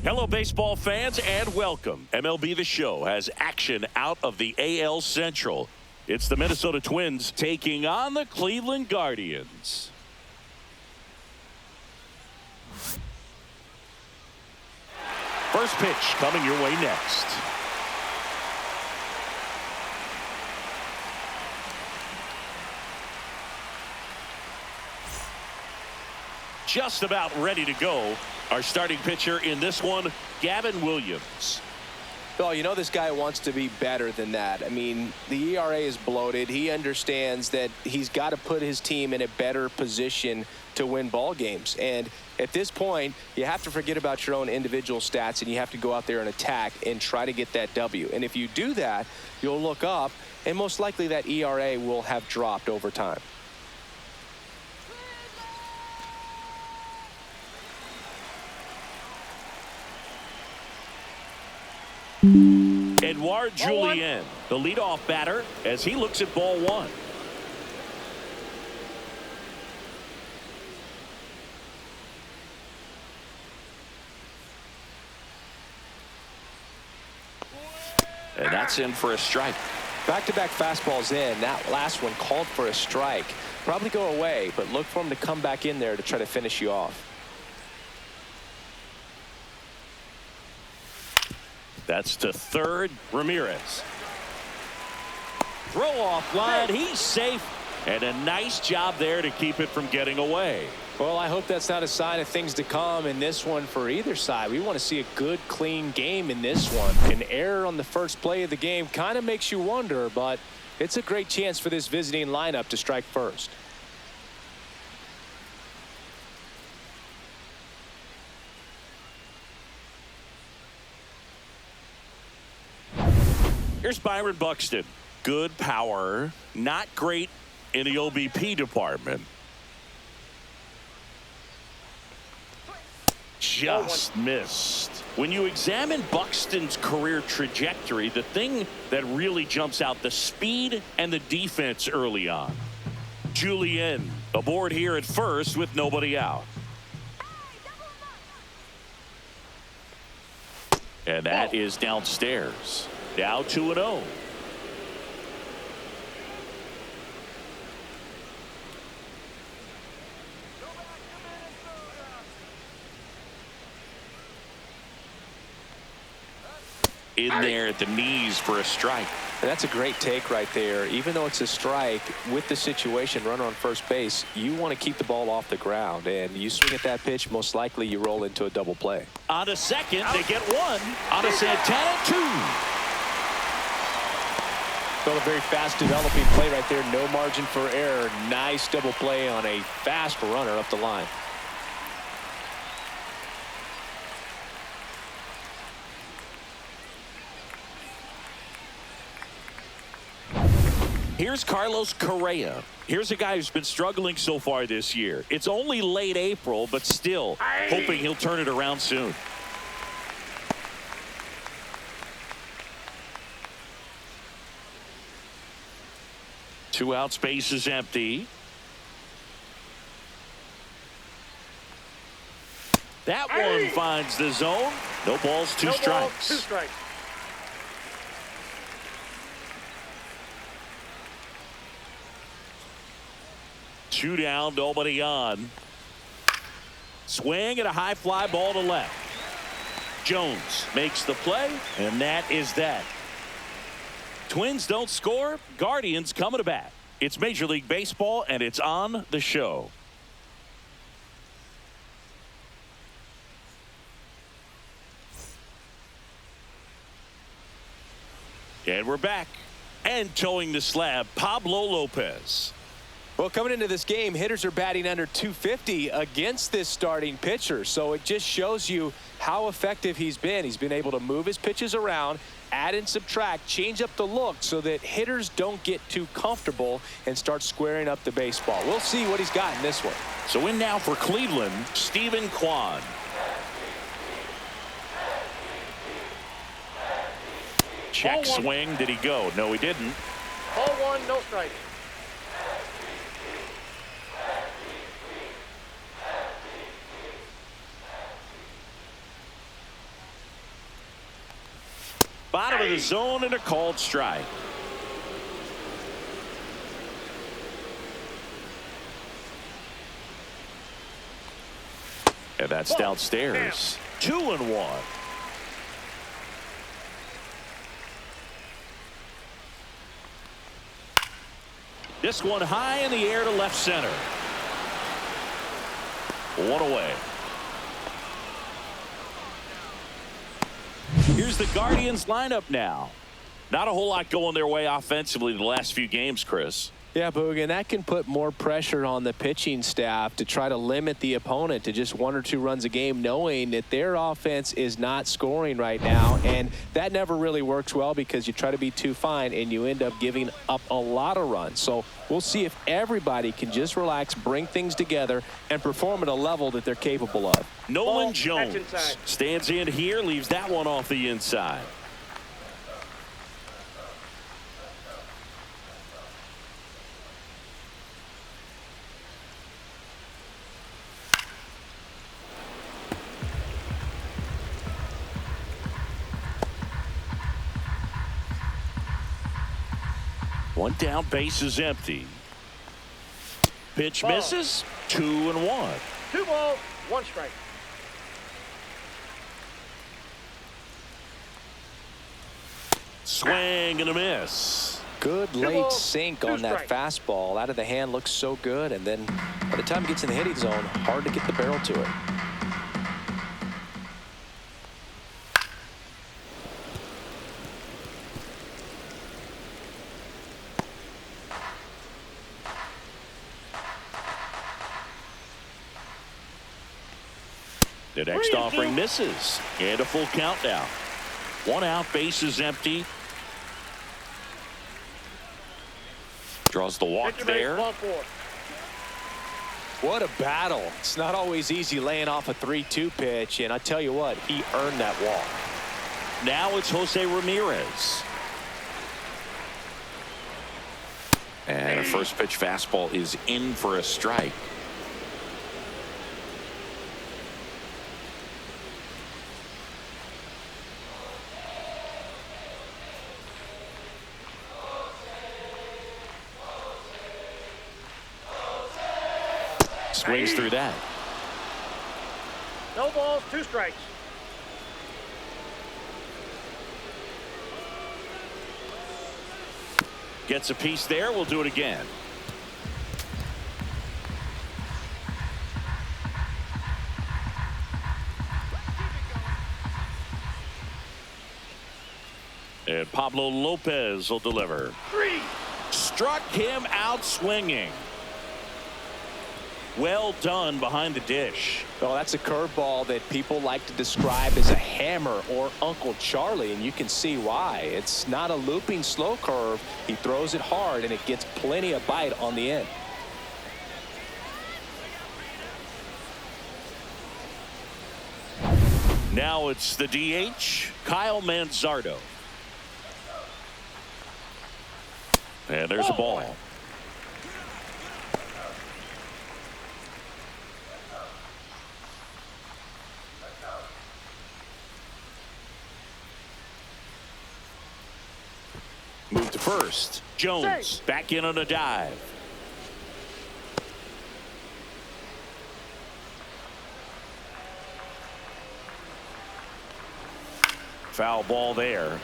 Hello, baseball fans, and welcome. MLB The Show has action out of the AL Central. It's the Minnesota Twins taking on the Cleveland Guardians. First pitch coming your way next. Just about ready to go. Our starting pitcher in this one, Gavin Williams. Oh, you know this guy wants to be better than that. I mean, the ERA is bloated. He understands that he's got to put his team in a better position to win ball games. And at this point, you have to forget about your own individual stats, and you have to go out there and attack and try to get that W. And if you do that, you'll look up, and most likely that ERA will have dropped over time. Edouard Julien, the leadoff batter, as he looks at ball one. And that's in for a strike. Back-to-back fastballs in. That last one called for a strike. Probably go away, but look for him to come back in there to try to finish you off. That's to third. Ramirez. Throw off line. He's safe. And a nice job there to keep it from getting away. Well, I hope that's not a sign of things to come in this one for either side. We want to see a good, clean game in this one. An error on the first play of the game kind of makes you wonder, but it's a great chance for this visiting lineup to strike first. Here's Byron Buxton. Good power, not great in the OBP department. Just missed. When you examine Buxton's career trajectory, the thing that really jumps out, the speed and the defense early on. Julien aboard here at first with nobody out. And that is downstairs. Now 2-0. In there at the knees for a strike. And that's a great take right there. Even though it's a strike, with the situation, runner on first base, you want to keep the ball off the ground. And you swing at that pitch, most likely you roll into a double play. On to second, they get one. On to Santana, two. Well, a very fast developing play right there. No margin for error. Nice double play on a fast runner up the line. Here's Carlos Correa. Here's a guy who's been struggling so far this year. It's only late April, but still hoping he'll turn it around soon. Two out, space is empty. That one finds the zone. No balls, two strikes. Two strikes. Two down, nobody on. Swing and a high fly ball to left. Jones makes the play, and that is that. Twins don't score. Guardians coming to bat. It's Major League Baseball, and it's on the show. And we're back. And towing the slab, Pablo Lopez. Well, coming into this game, hitters are batting under 250 against this starting pitcher. So it just shows you how effective he's been. He's been able to move his pitches around, add and subtract, change up the look so that hitters don't get too comfortable and start squaring up the baseball. We'll see what he's got in this one. So in now for Cleveland, Steven Kwan. Check swing. Did he go? No, he didn't. Ball one, no strike. Bottom of the zone and a called strike. And that's downstairs. 2-1. This one high in the air to left center. One away. Here's the Guardians lineup now. Not a whole lot going their way offensively the last few games, Chris. Yeah, Boog, and that can put more pressure on the pitching staff to try to limit the opponent to just 1 or 2 runs a game, knowing that their offense is not scoring right now. And that never really works well because you try to be too fine and you end up giving up a lot of runs. So we'll see if everybody can just relax, bring things together, and perform at a level that they're capable of. Nolan Jones stands in here, leaves that one off the inside. One down, base is empty. Pitch misses. 2-1. 2 balls, 1 strike. Swing and a miss. Good late sink on that fastball. Out of the hand, looks so good, and then by the time it gets in the hitting zone, hard to get the barrel to it. The next offering misses. And a full count now. 1 out, base is empty. Draws the walk there. What a battle. It's not always easy laying off a 3-2 pitch, and I tell you what, he earned that walk. Now it's Jose Ramirez. And a first pitch fastball is in for a strike. Swings through that. No balls, 2 strikes. Gets a piece there. We'll do it again. And Pablo Lopez will deliver. 3. Struck him out swinging. Well done behind the dish. Well, that's a curveball that people like to describe as a hammer or Uncle Charlie, and you can see why. It's not a looping slow curve. He throws it hard, and it gets plenty of bite on the end. Now it's the DH, Kyle Manzardo. And there's a ball. Move to first. Jones back in on a dive. Foul ball there.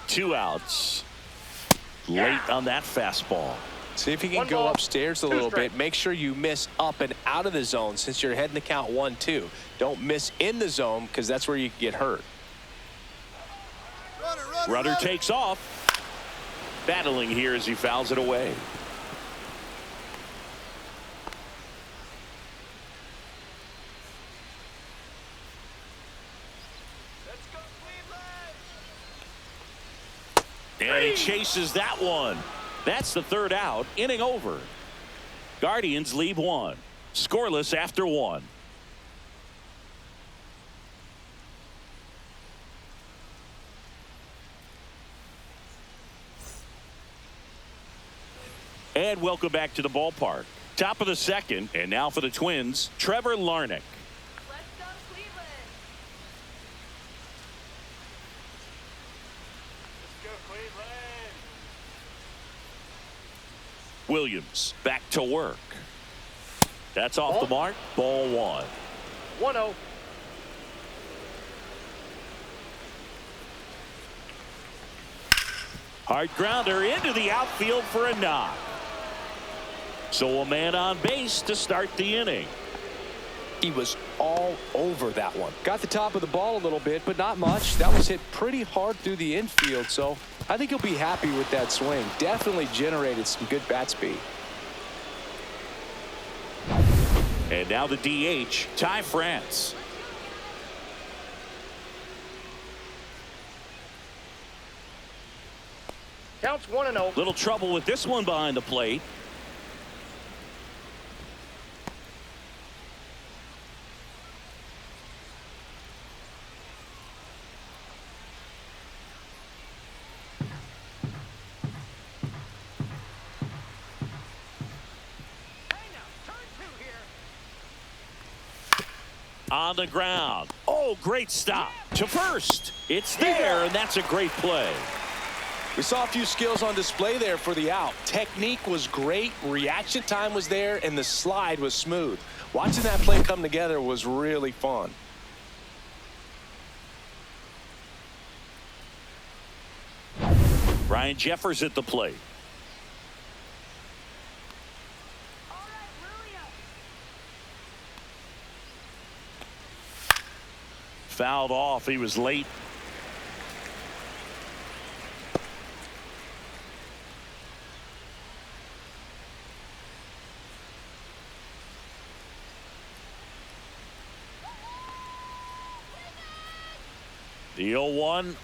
Two outs. Late on that fastball. See if you can go upstairs a little bit. Make sure you miss up and out of the zone since you're heading to count 1-2. Don't miss in the zone because that's where you can get hurt. Runner takes off. Battling here as he fouls it away. Let's go, Cleveland! And he chases that one. That's the third out. Inning over. Guardians leave 1. Scoreless after 1. And welcome back to the ballpark. Top of the second, and now for the Twins, Trevor Larnach. Let's go, Cleveland. Let's go, Cleveland. Williams back to work. That's off the mark. Ball one. 1-0. Hard grounder into the outfield for a knock. So a man on base to start the inning. He was all over that one. Got the top of the ball a little bit, but not much. That was hit pretty hard through the infield, so I think he'll be happy with that swing. Definitely generated some good bat speed. And now the DH, Ty France. Counts 1-0. Little trouble with this one behind the plate. On the ground. Oh, great stop to first. It's there, and that's a great play. We saw a few skills on display there for the out. Technique was great, reaction time was there, and the slide was smooth. Watching that play come together was really fun. Ryan Jeffers at the plate. All right, Williams. Fouled off. He was late. The 0-1.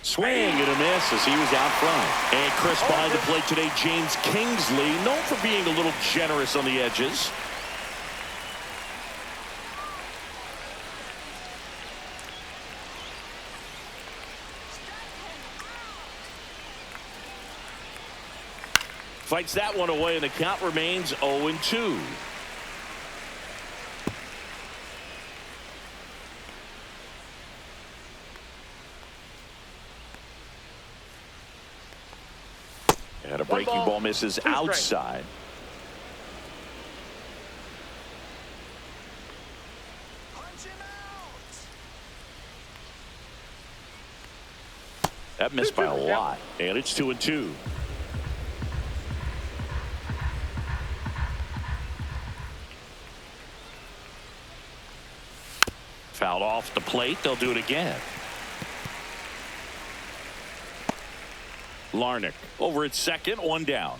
Swing and a miss as he was out front. And Chris behind the plate today, James Kingsley, known for being a little generous on the edges. Fights that one away, and the count remains 0-2. And a breaking ball misses outside. That missed by a lot, and it's 2-2. Fouled off the plate. They'll do it again. Larnach over at second, one down.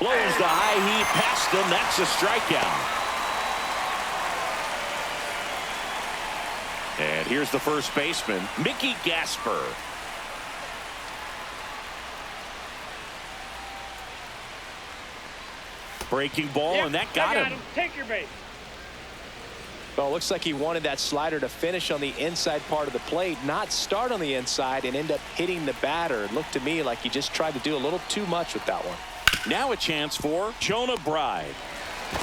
Blows the high heat past him. That's a strikeout. And here's the first baseman, Mickey Gasper. Breaking ball, and that got him. Take your base. Well, it looks like he wanted that slider to finish on the inside part of the plate, not start on the inside and end up hitting the batter. It looked to me like he just tried to do a little too much with that one. Now a chance for Jonah Bride.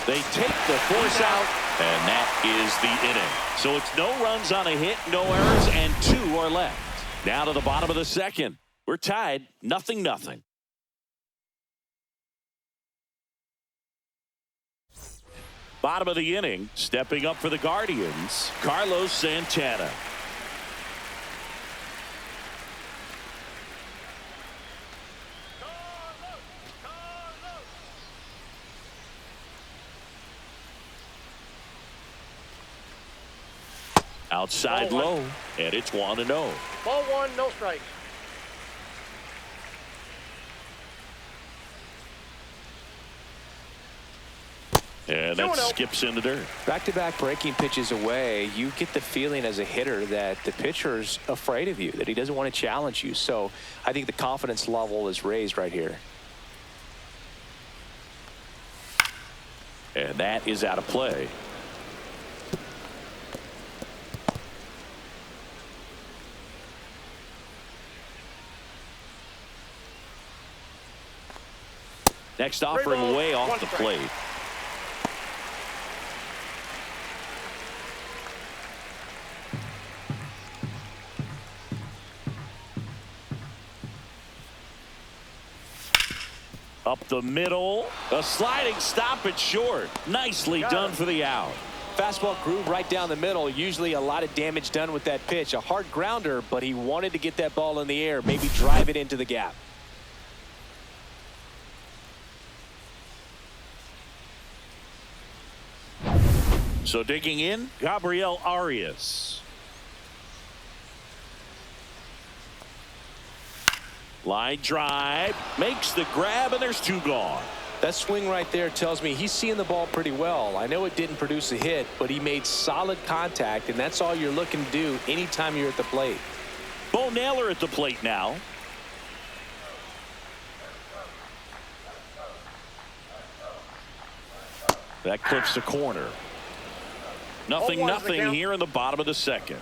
They take the force out, and that is the inning. So it's no runs on a hit, no errors, and 2 are left. Now to the bottom of the second. We're tied, 0-0. Bottom of the inning, stepping up for the Guardians, Carlos Santana. Outside low, and it's 1-0. Ball 1, no strikes. And that skips into dirt. Back-to-back breaking pitches away, you get the feeling as a hitter that the pitcher's afraid of you, that he doesn't want to challenge you. So I think the confidence level is raised right here. And that is out of play. Next offering way off the plate. Up the middle, a sliding stop at short. Nicely done for the out. Fastball grew right down the middle. Usually a lot of damage done with that pitch. A hard grounder, but he wanted to get that ball in the air, maybe drive it into the gap. So digging in, Gabriel Arias. Line drive, makes the grab, and there's two gone. That swing right there tells me he's seeing the ball pretty well. I know it didn't produce a hit, but he made solid contact, and that's all you're looking to do anytime you're at the plate. Bo Naylor at the plate now. That clips the corner. Nothing here in the bottom of the second.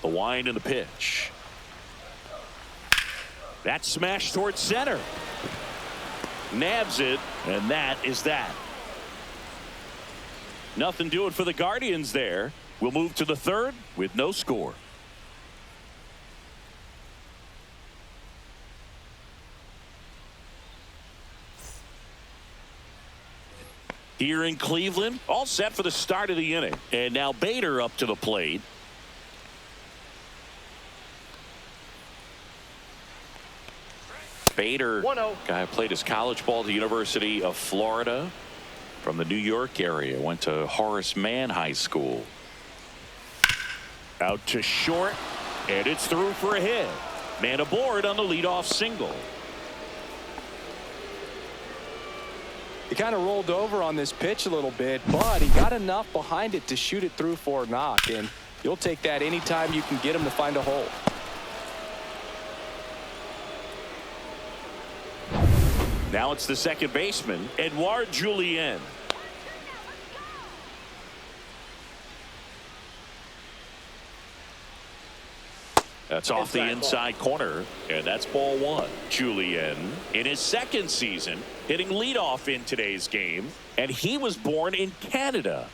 The wind and the pitch. That smash towards center. Nabs it, and that is that. Nothing doing for the Guardians there. We'll move to the third with no score. Here in Cleveland, all set for the start of the inning. And now Bader up to the plate. Bader, 1-0. guy who played his college ball at the University of Florida, from the New York area, went to Horace Mann High School. Out to short, and it's through for a hit. Man aboard on the leadoff single. He kind of rolled over on this pitch a little bit, but he got enough behind it to shoot it through for a knock, and you'll take that anytime you can get him to find a hole. Now it's the second baseman, Edouard Julien. That's off the inside corner, and that's ball one. Julien, in his second season, hitting leadoff in today's game, and he was born in Canada.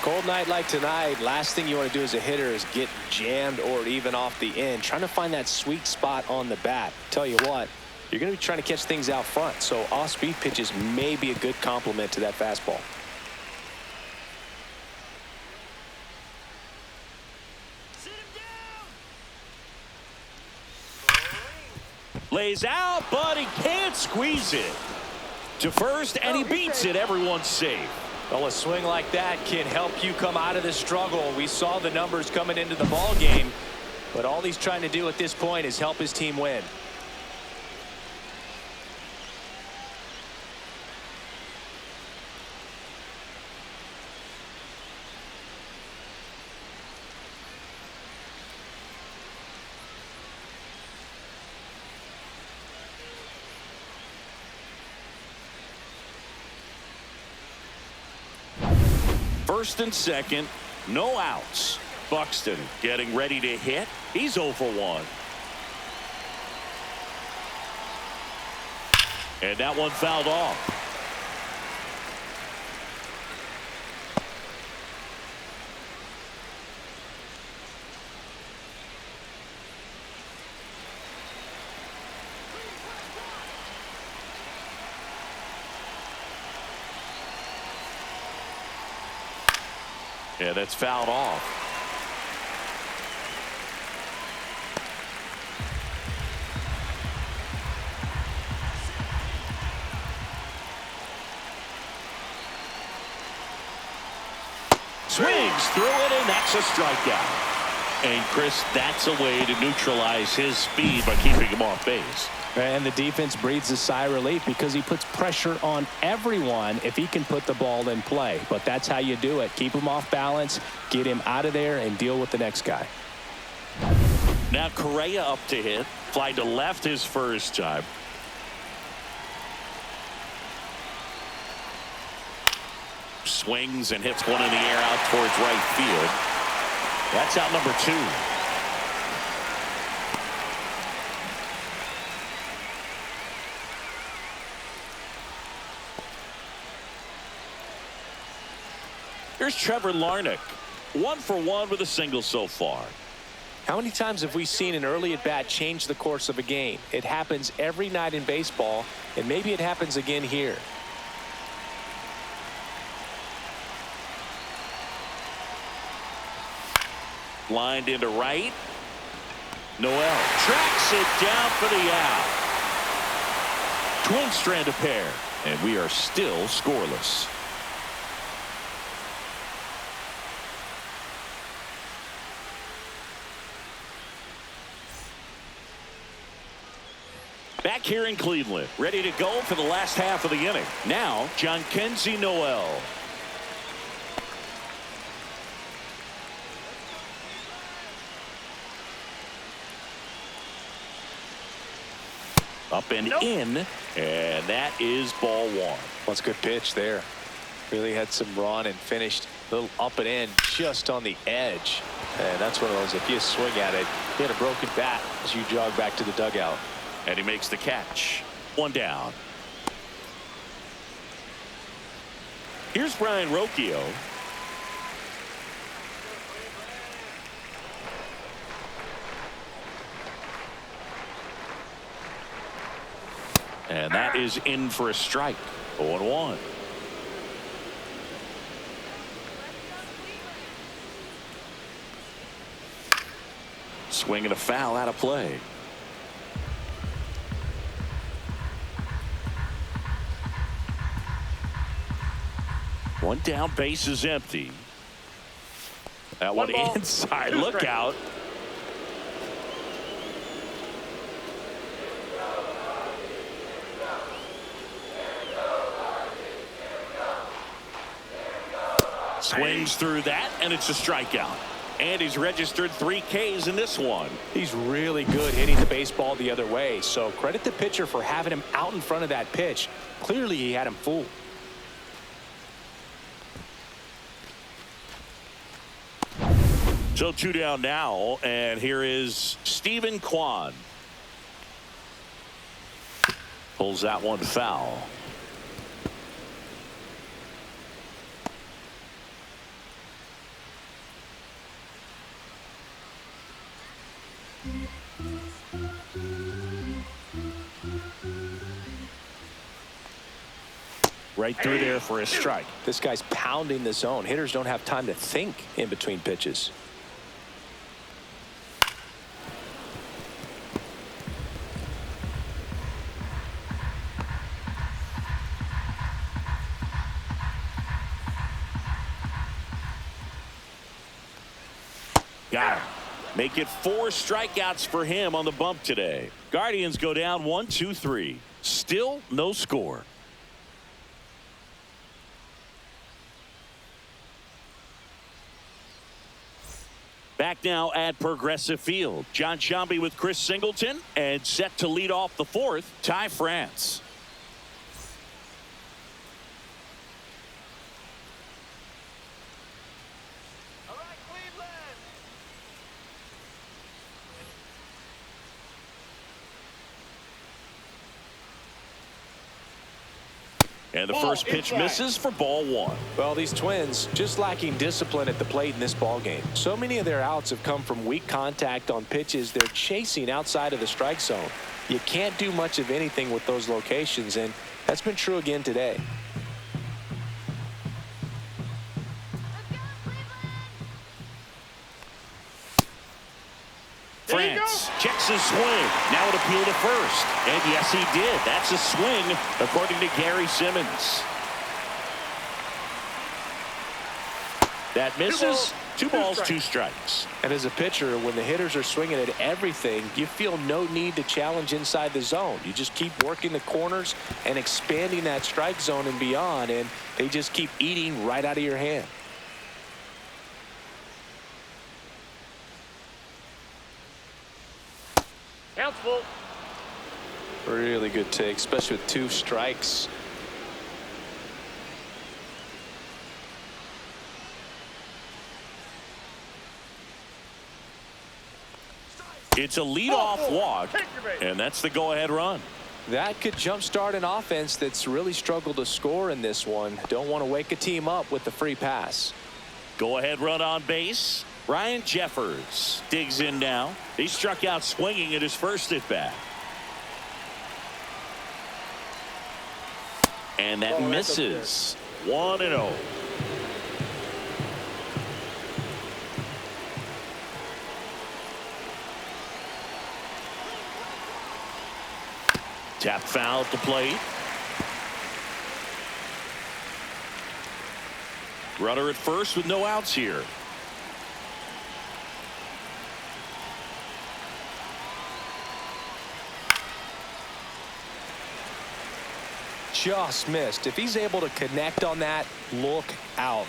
Cold night like tonight, last thing you want to do as a hitter is get jammed or even off the end. Trying to find that sweet spot on the bat. Tell you what, you're going to be trying to catch things out front, so off-speed pitches may be a good complement to that fastball. Lays out, but he can't squeeze it. To first, and he beats it. Everyone's safe. Well, a swing like that can help you come out of the struggle. We saw the numbers coming into the ball game, but all he's trying to do at this point is help his team win. First and second, no outs. Buxton getting ready to hit. He's 0 for 1. And that one fouled off. Yeah, that's fouled off. Swings through it, and that's a strikeout. And Chris, that's a way to neutralize his speed by keeping him off base. And the defense breathes a sigh of relief because he puts pressure on everyone if he can put the ball in play. But that's how you do it. Keep him off balance, get him out of there, and deal with the next guy. Now Correa up to hit. Fly to left his first time. Swings and hits one in the air out towards right field. That's out number 2. Here's Trevor Larnach. 1 for 1 with a single so far. How many times have we seen an early at-bat change the course of a game? It happens every night in baseball, and maybe it happens again here. Lined into right. Noel tracks it down for the out. Twin strand of pair, and we are still scoreless. Back here in Cleveland, ready to go for the last half of the inning. Now, Jhonkensy Noel. Up and in, and that is ball 1. That's a good pitch there. Really had some run and finished a little up and in just on the edge. And that's one of those, if you swing at it, you had a broken bat as you jog back to the dugout. And he makes the catch. 1 down. Here's Brian Rocchio. And that is in for a strike. 0-1. Swing and a foul out of play. One down, base is empty. That one inside. Look out. Swings through that, and it's a strikeout. And he's registered 3 Ks in this one. He's really good hitting the baseball the other way, so credit the pitcher for having him out in front of that pitch. Clearly he had him fooled. So 2 down now, and here is Stephen Kwan. Pulls that one foul. Right through there for a strike. This guy's pounding the zone. Hitters don't have time to think in between pitches. Got him. Make it 4 strikeouts for him on the bump today. Guardians go down 1-2-3. Still no score. Back now at Progressive Field. John Sciambi with Chris Singleton, and set to lead off the 4th, Ty France. All right, Cleveland. And the first pitch misses for ball 1. Well, these Twins just lacking discipline at the plate in this ball game. So many of their outs have come from weak contact on pitches they're chasing outside of the strike zone. You can't do much of anything with those locations, and that's been true again today. France checks his swing. Now an appeal to first. And yes, he did. That's a swing, according to Gary Simmons. That misses. Two balls, two strikes. And as a pitcher, when the hitters are swinging at everything, you feel no need to challenge inside the zone. You just keep working the corners and expanding that strike zone and beyond, and they just keep eating right out of your hand. Count's full. Really good take, especially with 2 strikes. It's a leadoff walk, and that's the go-ahead run. That could jumpstart an offense that's really struggled to score in this one. Don't want to wake a team up with the free pass. Go-ahead run on base. Ryan Jeffers digs in now. He struck out swinging at his first at-bat. And that misses. 1-0. Tap foul at the plate. Runner at first with no outs here. Just missed. If he's able to connect on that, look out.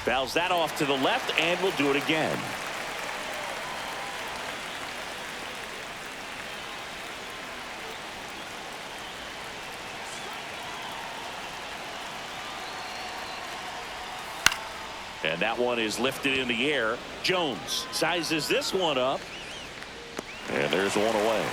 Fouls that off to the left, and we'll do it again. And that one is lifted in the air. Jones sizes this one up. And there's one away.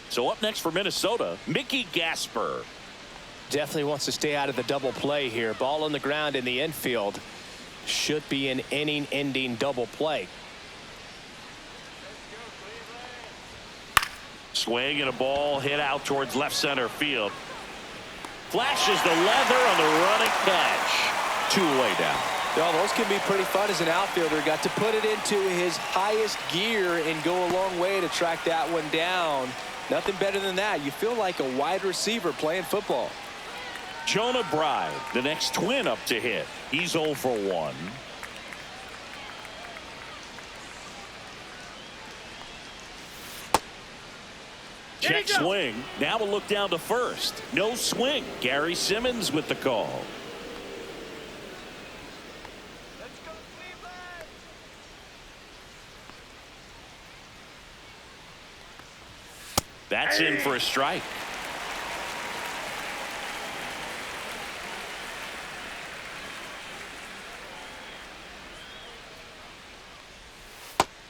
So up next for Minnesota, Mickey Gasper. Definitely wants to stay out of the double play here. Ball on the ground in the infield. Should be an inning-ending double play. Swing and a ball hit out towards left center field. Flashes the leather on the running catch. 2-way down. Well, those can be pretty fun as an outfielder. Got to put it into his highest gear and go a long way to track that one down. Nothing better than that. You feel like a wide receiver playing football. Jonah Bride, the next twin up to hit. He's 0 for 1. Check swing. Now we'll look down to first. No swing. Gary Simmons with the call. Let's go, Cleveland. That's in for a strike.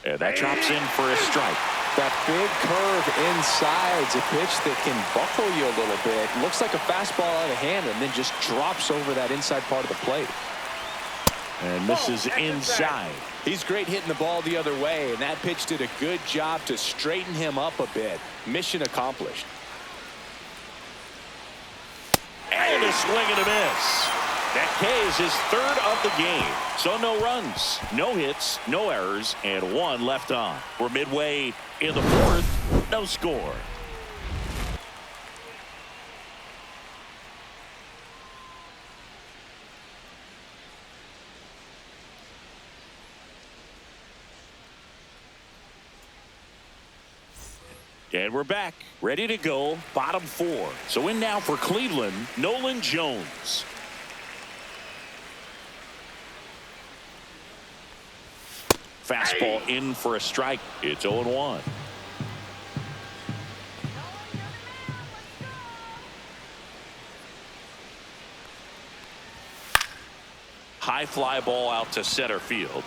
And that drops in for a strike. That big curve inside's a pitch that can buckle you a little bit. Looks like a fastball out of hand and then just drops over that inside part of the plate. And misses inside. He's great hitting the ball the other way, and that pitch did a good job to straighten him up a bit. Mission accomplished. And a swing and a miss. That K is his third of the game. So no runs, no hits, no errors, and one left on. We're midway in the fourth. No score. And we're back, ready to go, bottom four. So in now for Cleveland, Nolan Jones. Fastball in for a strike. It's 0-1. High fly ball out to center field.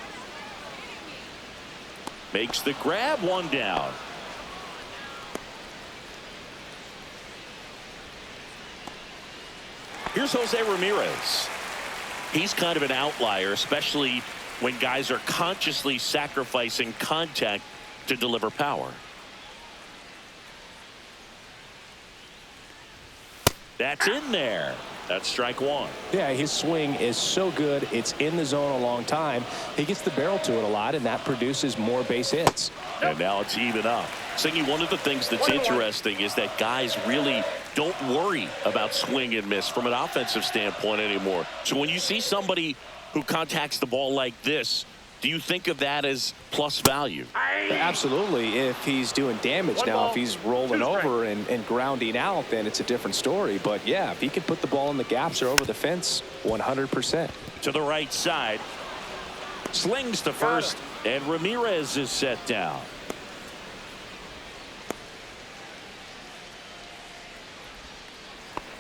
Makes the grab, one down. Here's Jose Ramirez. He's kind of an outlier, especially when guys are consciously sacrificing contact to deliver power. That's in there. That's strike one. Yeah, his swing is so good. It's in the zone a long time. He gets the barrel to it a lot, and that produces more base hits. And now it's even up. Singy, one of the things that's interesting is that guys really don't worry about swing and miss from an offensive standpoint anymore. So when you see somebody who contacts the ball like this, do you think of that as plus value? Absolutely. If he's doing damage now, if he's rolling over and grounding out, then it's a different story. But yeah, if he can put the ball in the gaps or over the fence, 100%. To the right side. Slings to first, and Ramirez is set down.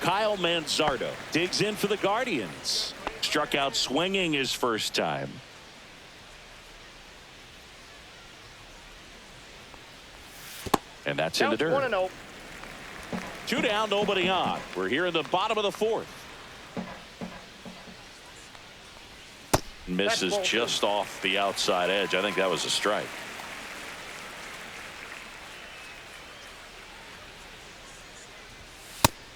Kyle Manzardo digs in for the Guardians. Struck out swinging his first time. And that's in the dirt. 1-0. 2 down, nobody on. We're here in the bottom of the fourth. Misses just off the outside edge. I think that was a strike.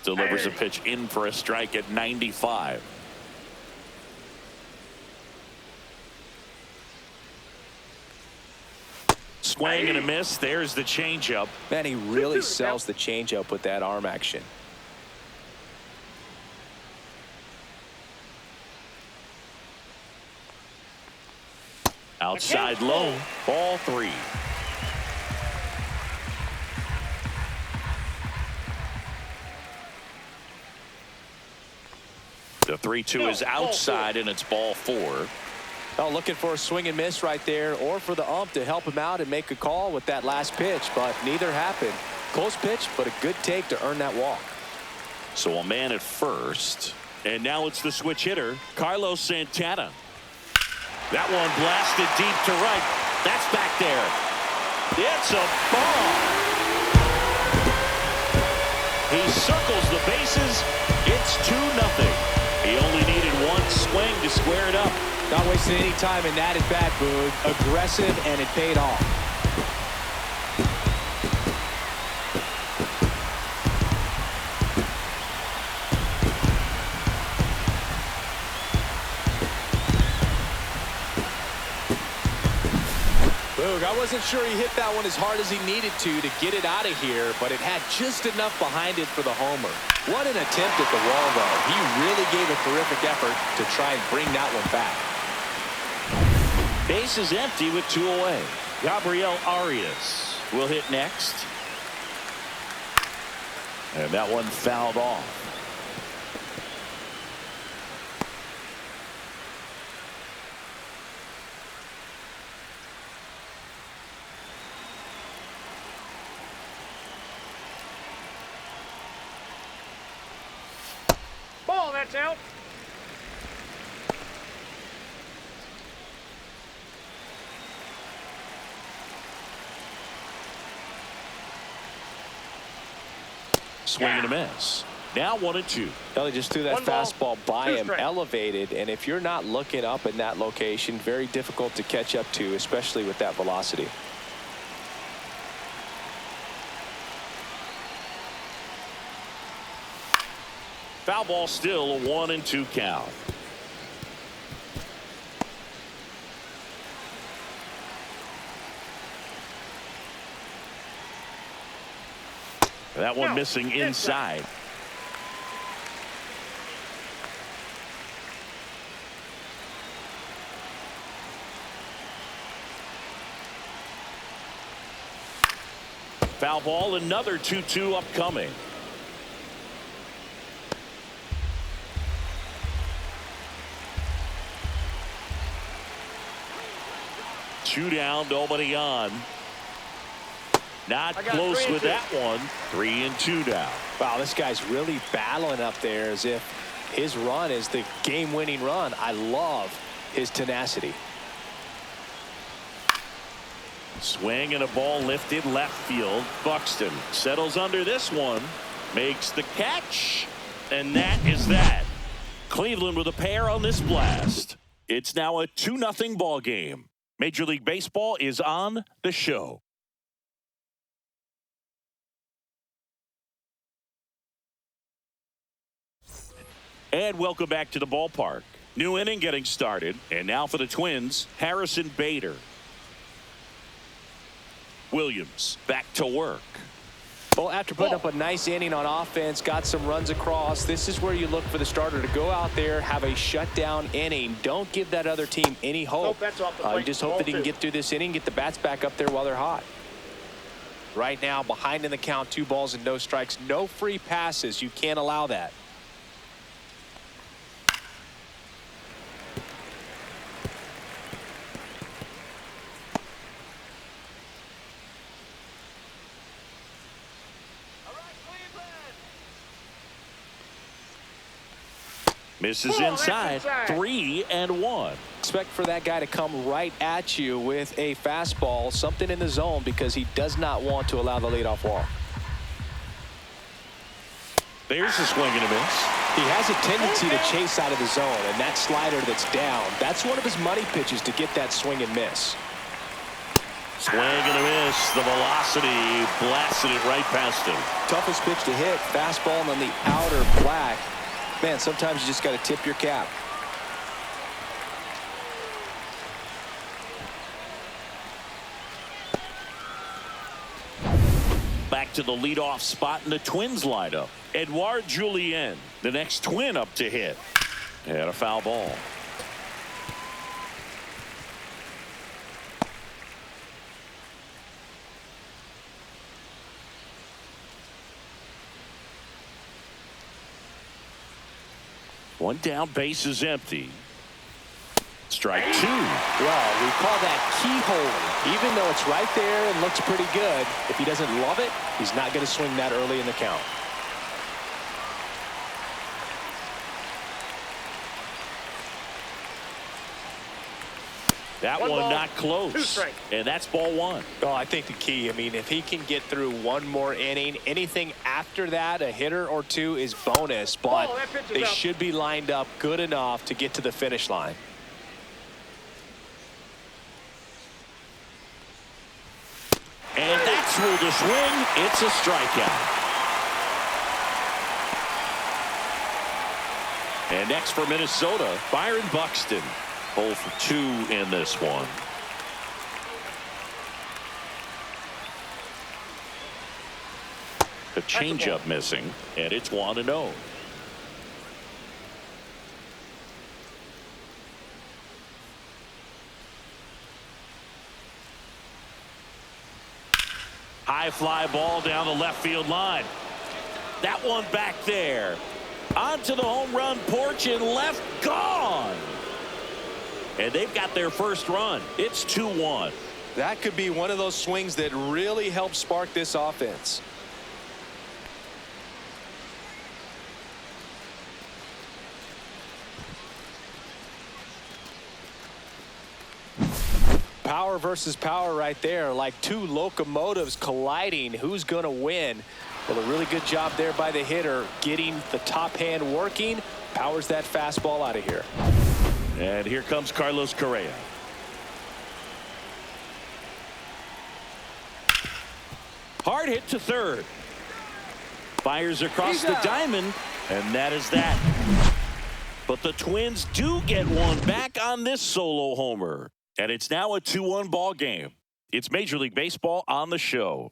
Delivers a pitch in for a strike at 95. Swing and a miss. There's the changeup. Man, he really sells the changeup with that arm action. Outside low. Ball 3. The 3-2 is outside, and it's ball 4. Oh, looking for a swing and miss right there, or for the ump to help him out and make a call with that last pitch, but neither happened. Close pitch, but a good take to earn that walk. So a man at first, and now it's the switch hitter, Carlos Santana. That one blasted deep to right. That's back there. It's a ball. He circles the bases. It's 2-0. He only needed one swing to square it up. Not wasting any time in that at bat, Boog. Aggressive, and it paid off. Boog, I wasn't sure he hit that one as hard as he needed to get it out of here, but it had just enough behind it for the homer. What an attempt at the wall, though. He really gave a terrific effort to try and bring that one back. Base is empty with 2 away. Gabriel Arias will hit next. And that one fouled off. Ball, that's out. Swing and a miss. Now 1-2. They just threw that One ball, fastball by 2 him, strikes. elevated, and if you're not looking up in that location, very difficult to catch up to, especially with that velocity. Foul ball, still a 1-2 count. That one missing inside. Foul ball, another 2-2 upcoming. Two down, nobody on. Not close with that one. 3-2 down. Wow, this guy's really battling up there as if his run is the game-winning run. I love his tenacity. Swing and a ball lifted left field. Buxton settles under this one, makes the catch, and that is that. Cleveland with a pair on this blast. It's now a 2-0 ball game. Major League Baseball is on the show. And welcome back to the ballpark. New inning getting started. And now for the Twins, Harrison Bader. Williams back to work. Well, after putting up a nice inning on offense, got some runs across, this is where you look for the starter to go out there, have a shutdown inning. Don't give that other team any hope. You just hope that he can get through this inning, get the bats back up there while they're hot. Right now, behind in the count, 2 balls and no strikes, no free passes. You can't allow that. Misses inside. 3-1. Expect for that guy to come right at you with a fastball, something in the zone, because he does not want to allow the leadoff walk. There's a swing and a miss. He has a tendency to chase out of the zone, and that slider that's down, that's one of his money pitches to get that swing and miss. Swing and a miss. The velocity blasted it right past him. Toughest pitch to hit, fastball on the outer black. Man, sometimes you just got to tip your cap. Back to the leadoff spot in the Twins lineup. Edouard Julien, the next Twin up to hit. And a foul ball. One down, base is empty. Strike 2. Well, we call that keyhole. Even though it's right there and looks pretty good, if he doesn't love it, he's not going to swing that early in the count. That one ball, not 2 close. strikes. And that's ball 1. Oh, I think the key, I mean, if he can get through one more inning, anything after that, a hitter or 2 is bonus, but that pitch is they out. should be lined up good enough to get to the finish line. And that's ruled a swing. It's a strikeout. And next for Minnesota, Byron Buxton. 0 for 2 in this one. The changeup missing, and it's 1-0. High fly ball down the left field line. That one back there. Onto the home run porch and left, gone. And they've got their first run. It's 2-1. That could be one of those swings that really help spark this offense. Power versus power right there, like 2 locomotives colliding. Who's going to win? Well, a really good job there by the hitter, getting the top hand working, powers that fastball out of here. And here comes Carlos Correa. Hard hit to third. Fires across the diamond, and that is that. But the Twins do get one back on this solo homer. And it's now a 2-1 ball game. It's Major League Baseball on the show.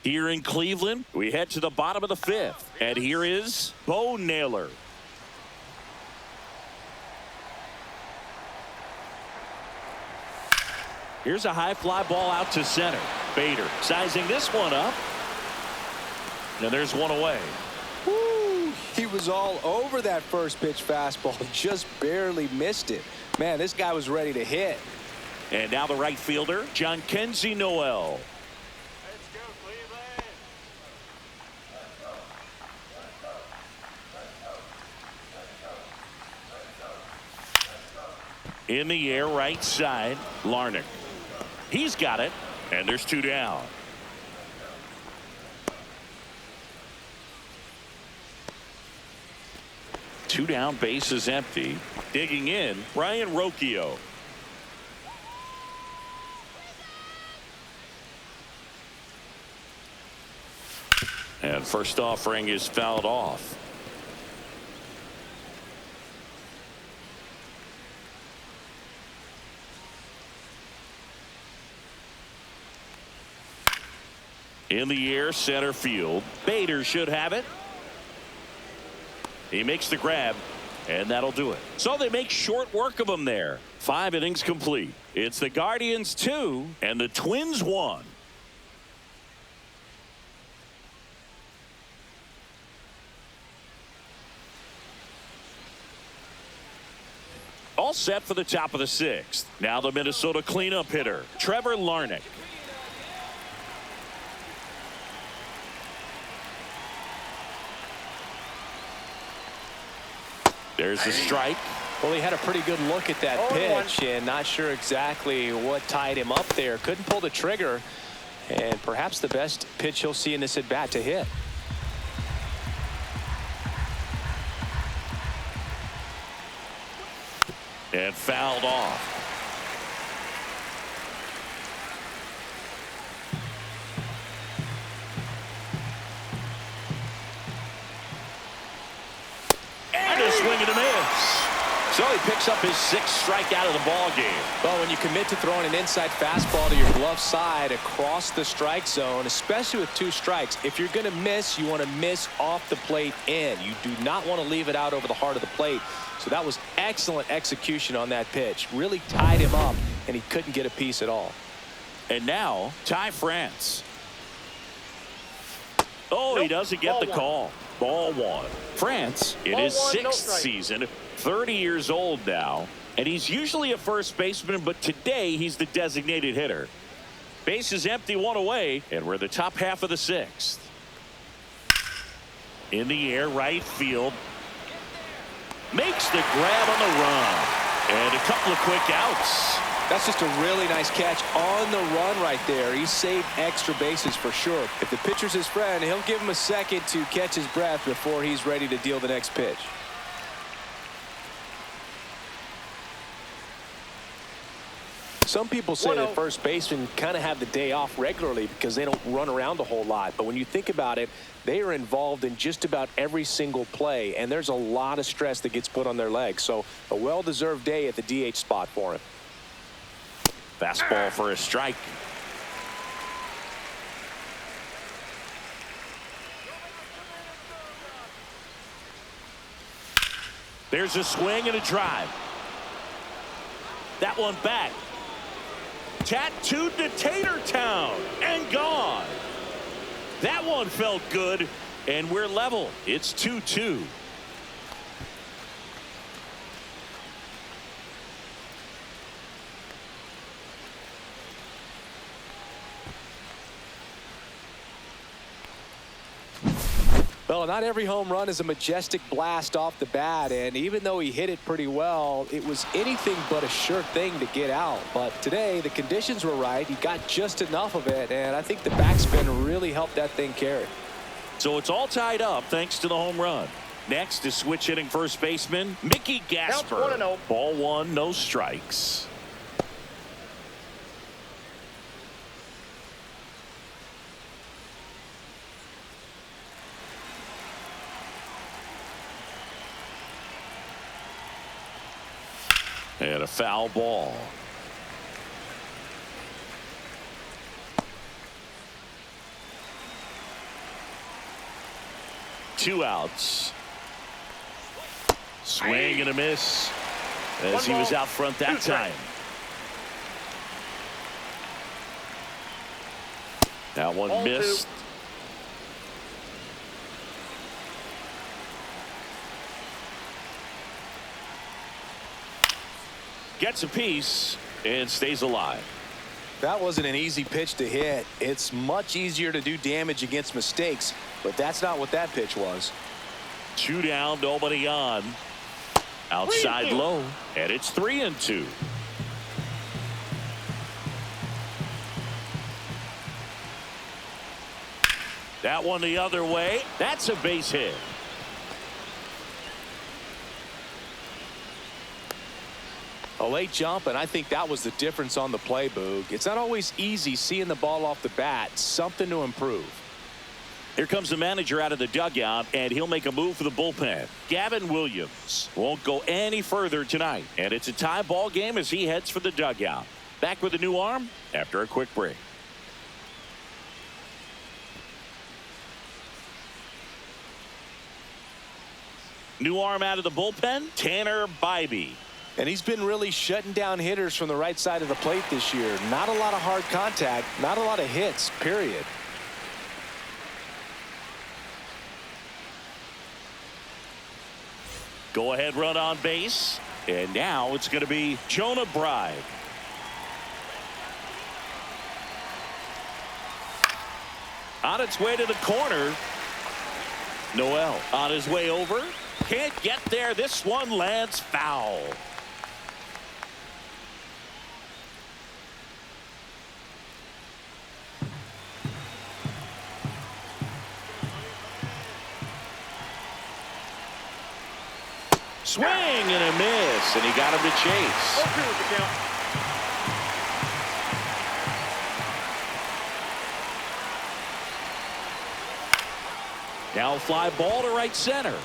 Here in Cleveland, we head to the bottom of the 5th. And here is Bo Naylor. Here's a high fly ball out to center. Bader sizing this one up. And there's one away. Woo, he was all over that first pitch fastball, just barely missed it. Man, this guy was ready to hit. And now the right fielder, Jhonkensy Noel. Let's go, Cleveland. In the air, right side, Larnach. He's got it, and there's 2 down. 2 down, bases empty. Digging in, Brian Rocchio. And first offering is fouled off. In the air, center field. Bader should have it. He makes the grab, and that'll do it. So they make short work of him there. 5 innings complete. It's the Guardians 2 and the Twins 1. All set for the top of the 6th. Now the Minnesota cleanup hitter, Trevor Larnach. There's the strike. Well, he had a pretty good look at that pitch and not sure exactly what tied him up there. Couldn't pull the trigger, and perhaps the best pitch he'll see in this at bat to hit. And fouled off. And a swing and a miss. So he picks up his 6th strikeout of the ball game. Well, when you commit to throwing an inside fastball to your glove side across the strike zone, especially with 2 strikes, if you're going to miss, you want to miss off the plate in. You do not want to leave it out over the heart of the plate. So that was excellent execution on that pitch. Really tied him up, and he couldn't get a piece at all. And now, Ty France. Oh, he doesn't get the call. Ball 1. France in his 6th season, 30 years old now, and he's usually a first baseman, but today he's the designated hitter. Base is empty, 1 away, and we're the top half of the 6th. In the air, right field. Makes the grab on the run. And a couple of quick outs. That's just a really nice catch on the run right there. He saved extra bases for sure. If the pitcher's his friend, he'll give him a second to catch his breath before he's ready to deal the next pitch. Some people say that first basemen kind of have the day off regularly because they don't run around a whole lot. But when you think about it, they are involved in just about every single play, and there's a lot of stress that gets put on their legs. So a well-deserved day at the DH spot for him. Fastball for a strike. There's a swing and a drive. That one back. Tattooed to Tater Town and gone. That one felt good, and we're level. It's 2-2. Well, not every home run is a majestic blast off the bat, and even though he hit it pretty well, it was anything but a sure thing to get out. But today, the conditions were right. He got just enough of it, and I think the backspin really helped that thing carry. So it's all tied up thanks to the home run. Next is switch hitting first baseman Mickey Gasper. Ball 1, no strikes. And a foul ball. Two outs. Swing and a miss as he was out front that time. That one missed. Gets a piece and stays alive. That wasn't an easy pitch to hit. It's much easier to do damage against mistakes, but that's not what that pitch was. 2 down, nobody on. Outside low, and it's 3-2. That one the other way. That's a base hit. A late jump, and I think that was the difference on the play, Boog. It's not always easy seeing the ball off the bat. Something to improve. Here comes the manager out of the dugout, and he'll make a move for the bullpen. Gavin Williams won't go any further tonight, and it's a tie ball game as he heads for the dugout. Back with a new arm after a quick break. New arm out of the bullpen, Tanner Bybee. And he's been really shutting down hitters from the right side of the plate this year. Not a lot of hard contact, not a lot of hits, period. Go ahead run on base. And now it's going to be Jonah Bride. On its way to the corner. Noel on his way over. Can't get there. This one lands foul. Swing and a miss, and he got him to chase. Okay with the count. Now fly ball to right center.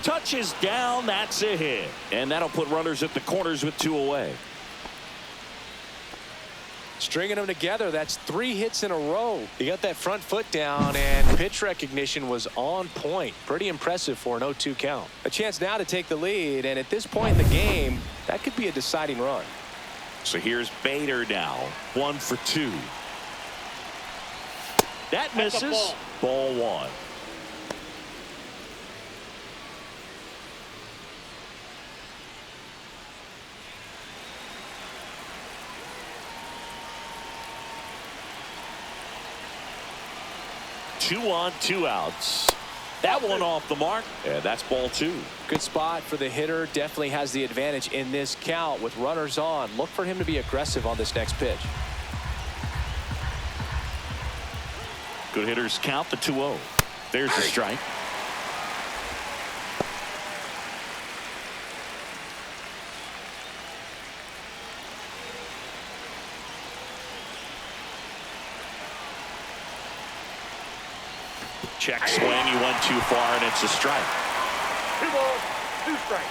Touches down, that's a hit. And that'll put runners at the corners with 2 away. Stringing them together, that's 3 hits in a row. He got that front foot down, and pitch recognition was on point. Pretty impressive for an 0-2 count. A chance now to take the lead, and at this point in the game, that could be a deciding run. So here's Bader now. 1 for 2. That misses. Ball 1. Two on, 2 outs. That one off the mark, and that's ball 2. Good spot for the hitter. Definitely has the advantage in this count with runners on. Look for him to be aggressive on this next pitch. Good hitters count the 2-0. There's the strike. Check swing. He went too far, and it's a strike. 2 balls, 2 strikes.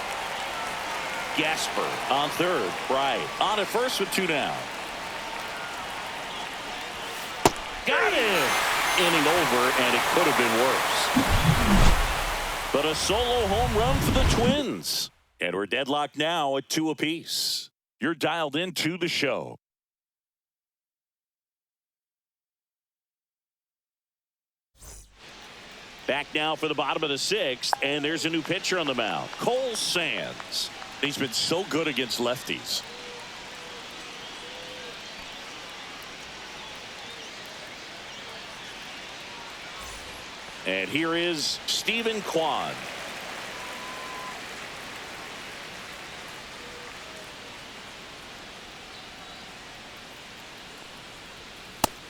Gasper on third. Right on at first with 2 down. Got him. Inning over, and it could have been worse. But a solo home run for the Twins. And we're deadlocked now at 2 apiece. You're dialed into the show. Back now for the bottom of the 6th, and there's a new pitcher on the mound, Cole Sands. He's been so good against lefties. And here is Stephen Kwan.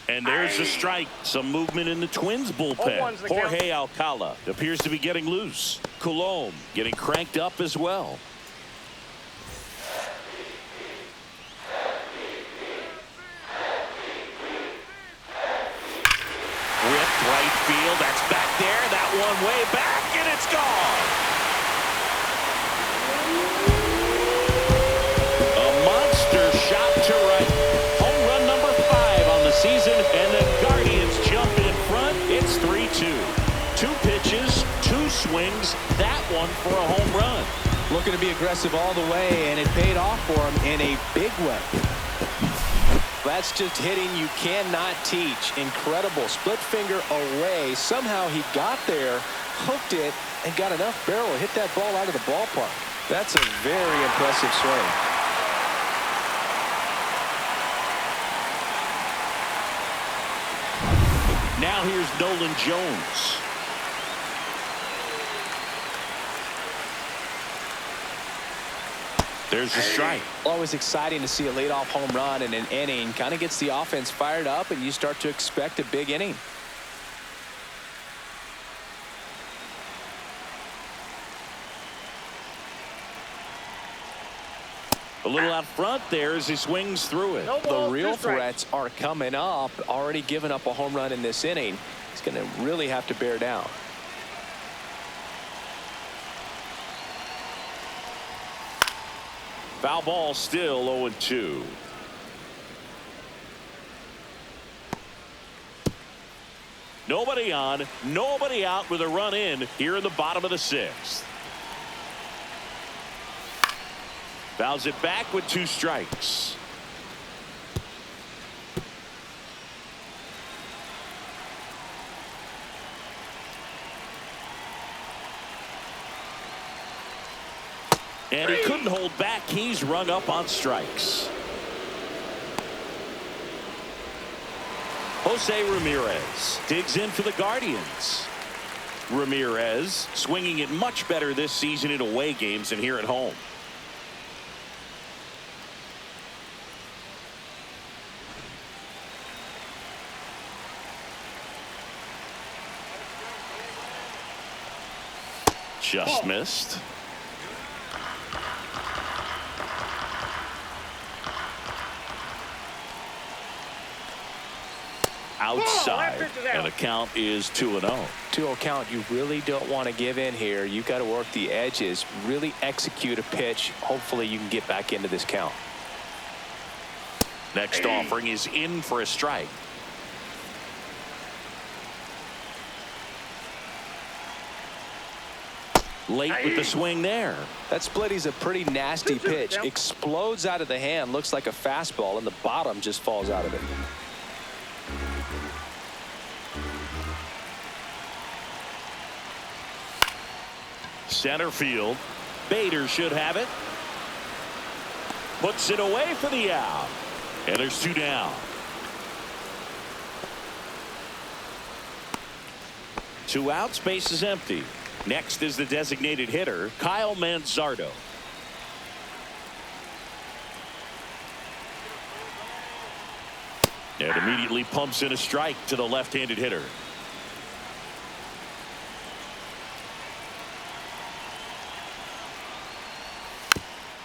And there's a strike. Some movement in the Twins bullpen. Jorge Alcala appears to be getting loose. Coulomb getting cranked up as well. Ripped right field. That's back there. That one way back, and it's gone. A monster shot to right. Home run number 5 on the season, and the Guardians jump in front. It's 3-2. 2 pitches, 2 swings. That one for a home run. Looking to be aggressive all the way, and it paid off for him in a big way. That's just hitting you cannot teach. Incredible. Split finger away. Somehow he got there, hooked it, and got enough barrel to hit that ball out of the ballpark. That's a very impressive swing. Now here's Nolan Jones. There's the strike. Always exciting to see a leadoff home run in an inning. Kind of gets the offense fired up, and you start to expect a big inning. A little out front there as he swings through it. No The balls, real 2 strikes. threats are coming up. Already giving up a home run in this inning. He's going to really have to bear down. Foul ball, still 0-2. Nobody on, nobody out with a run in here in the bottom of the 6th. Fouls it back with 2 strikes. And he couldn't hold back. He's rung up on strikes. Jose Ramirez digs in for the Guardians. Ramirez swinging it much better this season in away games than here at home. Just missed. Outside, and the count is 2-0. 2-0 count. You really don't want to give in here. You've got to work the edges, really execute a pitch. Hopefully you can get back into this count. Next offering is in for a strike. Late with the swing there. That split is a pretty nasty pitch. Explodes out of the hand. Looks like a fastball, and the bottom just falls out of it. Center field. Bader should have it. Puts it away for the out. And there's 2 down. 2 outs, base is empty. Next is the designated hitter, Kyle Manzardo. And immediately pumps in a strike to the left-handed hitter.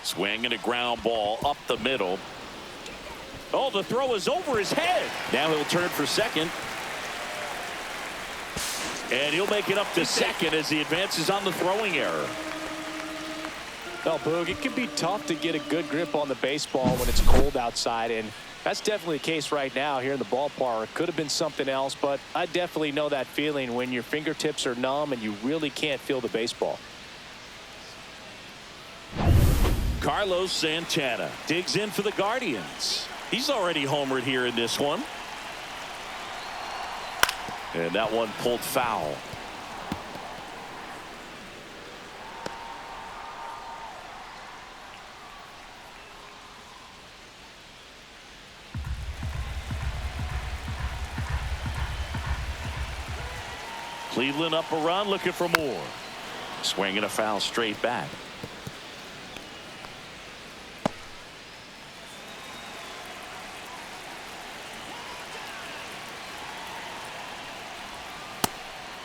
Swing and a ground ball up the middle. Oh, the throw is over his head. Now he'll turn for second. And he'll make it up to second as he advances on the throwing error. Well, Boog, it can be tough to get a good grip on the baseball when it's cold outside, and that's definitely the case right now here in the ballpark. Could have been something else, but I definitely know that feeling when your fingertips are numb and you really can't feel the baseball. Carlos Santana digs in for the Guardians. He's already homered here in this one. And that one pulled foul. Cleveland up a run, looking for more. Swinging a foul straight back.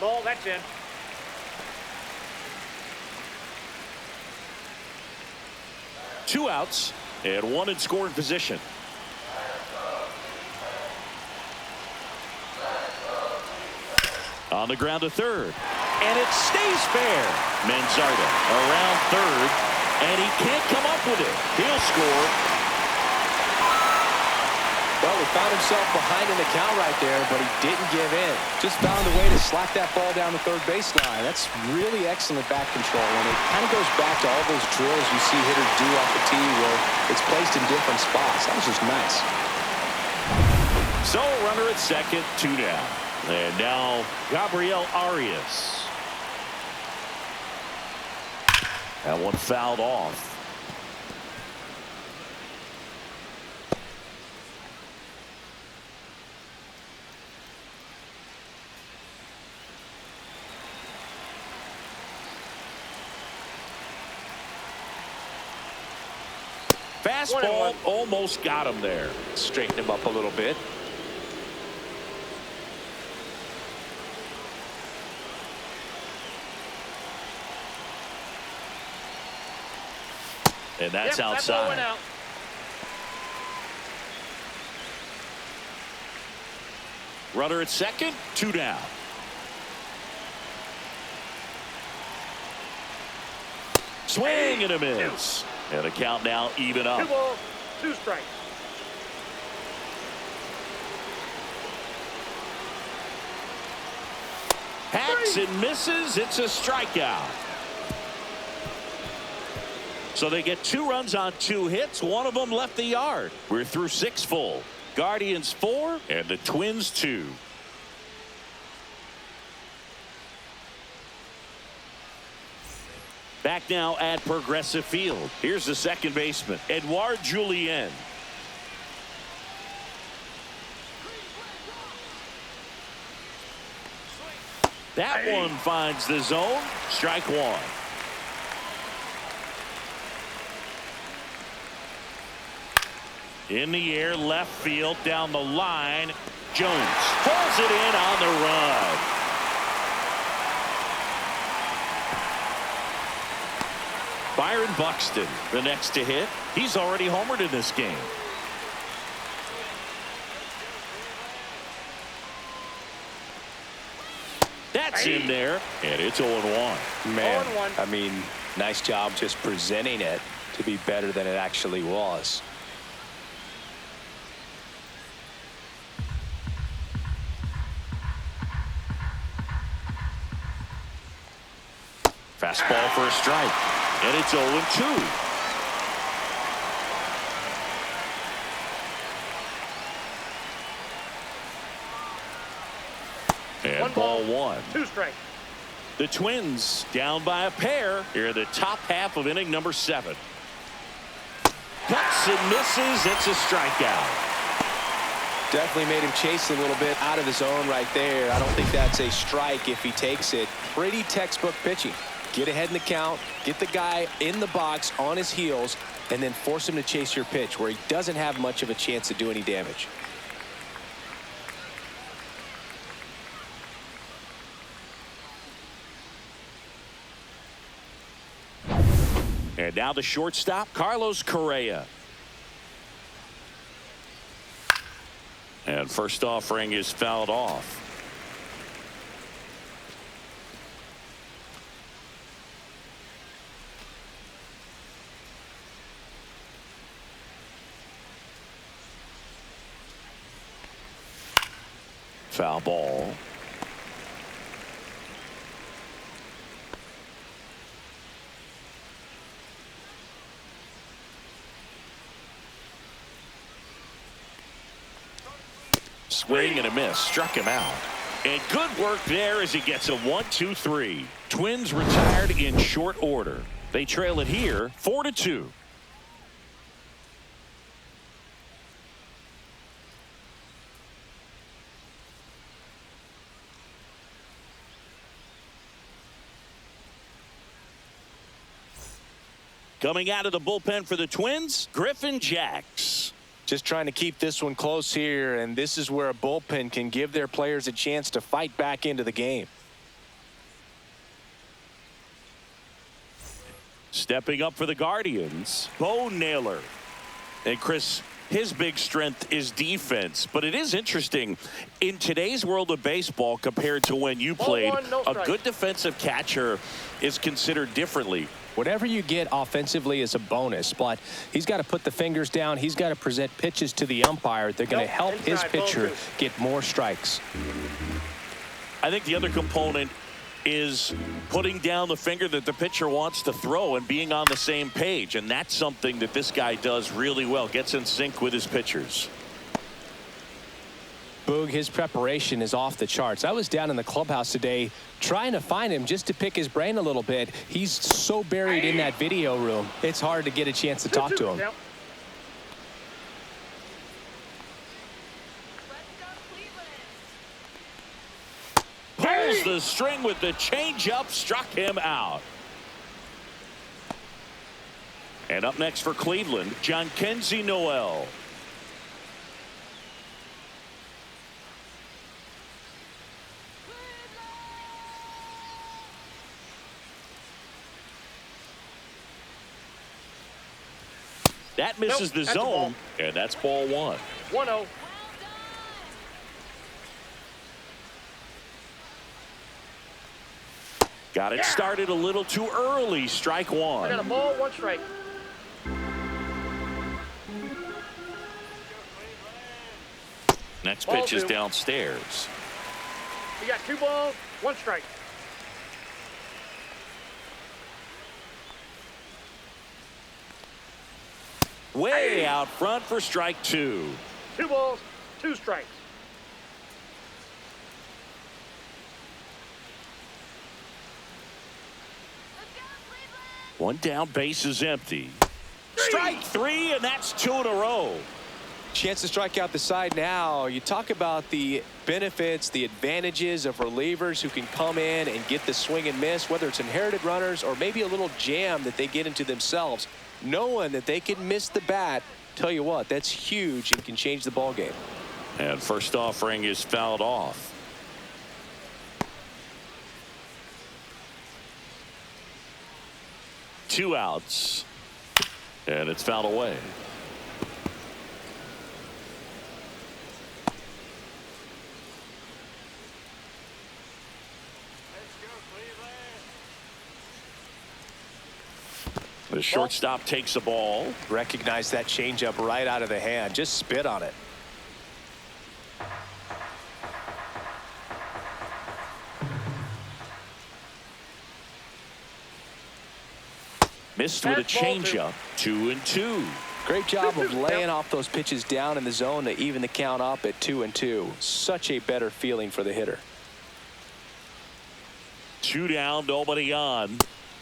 Ball, that's in. Two outs and one in scoring position. On the ground to third. And it stays fair. Manzardo around third. And he can't come up with it. He'll score. Well, he found himself behind in the count right there, but he didn't give in. Just found a way to slap that ball down the third baseline. That's really excellent back control, and it kind of goes back to all those drills you see hitters do off the tee where it's placed in different spots. That was just nice. So runner at second, 2 down. And now Gabriel Arias. That one fouled off. Fastball almost got him there. Straighten him up a little bit. And that's outside. Runner at second, 2 down. Swing and a miss. And the count now even up. 2 balls, 2 strikes. Hacks and misses. It's a strikeout. So they get 2 runs on 2 hits. One of them left the yard. We're through 6 full. Guardians 4 and the Twins 2. Back now at Progressive Field. Here's the second baseman, Edouard Julien. That one finds the zone. Strike 1. In the air, left field, down the line. Jones pulls it in on the run. Byron Buxton, the next to hit. He's already homered in this game. That's in there, and it's 0-1. Man, 0-1. I mean, nice job just presenting it to be better than it actually was. Fastball for a strike, and it's 0-2. And 1 ball, ball 1. 2 strikes. The Twins down by a pair here in the top half of inning number 7. Cuts and misses. It's a strikeout. Definitely made him chase a little bit out of the zone right there. I don't think that's a strike if he takes it. Pretty textbook pitching. Get ahead in the count, get the guy in the box on his heels, and then force him to chase your pitch where he doesn't have much of a chance to do any damage. And now the shortstop, Carlos Correa. And first offering is fouled off. Foul ball. Swing and a miss. Struck him out. And good work there as he gets a 1-2-3. Twins retired in short order. They trail it here 4-2. Coming out of the bullpen for the Twins, Griffin Jacks. Just trying to keep this one close here, and this is where a bullpen can give their players a chance to fight back into the game. Stepping up for the Guardians, Bo Naylor. And Chris, his big strength is defense, but it is interesting in today's world of baseball compared to when you played. A good defensive catcher is considered differently. Whatever you get offensively is a bonus, but he's got to put the fingers down. He's got to present pitches to the umpire. They're going to help his pitcher get more strikes. I think the other component is putting down the finger that the pitcher wants to throw and being on the same page, and that's something that this guy does really well. Gets in sync with his pitchers. Boog, his preparation is off the charts. I was down in the clubhouse today trying to find him just to pick his brain a little bit. He's so buried in that video room, it's hard to get a chance to talk to him. Let's go Cleveland. Pulls the string with the changeup, struck him out. And up next for Cleveland, Jhonkensy Noel. That misses the zone, and that's ball 1. 1-0. Got it started a little too early. Strike I one. got a ball, 1 strike. Next Ball pitch is two. downstairs. You got 2 balls, 1 strike. Way out front for strike two. 2 balls, 2 strikes. Let's go, Cleveland! One down, base is empty. Strike three, and that's 2 in a row. Chance to strike out the side now. You talk about the benefits, the advantages of relievers who can come in and get the swing and miss, whether it's inherited runners or maybe a little jam that they get into themselves. Knowing that they can miss the bat, tell you what, that's huge and can change the ball game. And first offering is fouled off. Two outs. And it's fouled away. The shortstop takes the ball. Recognize that changeup right out of the hand. Just spit on it. Missed with a That's ball changeup. 2-2. Great job of laying off those pitches down in the zone to even the count up at 2-2. Such a better feeling for the hitter. 2 down, nobody on.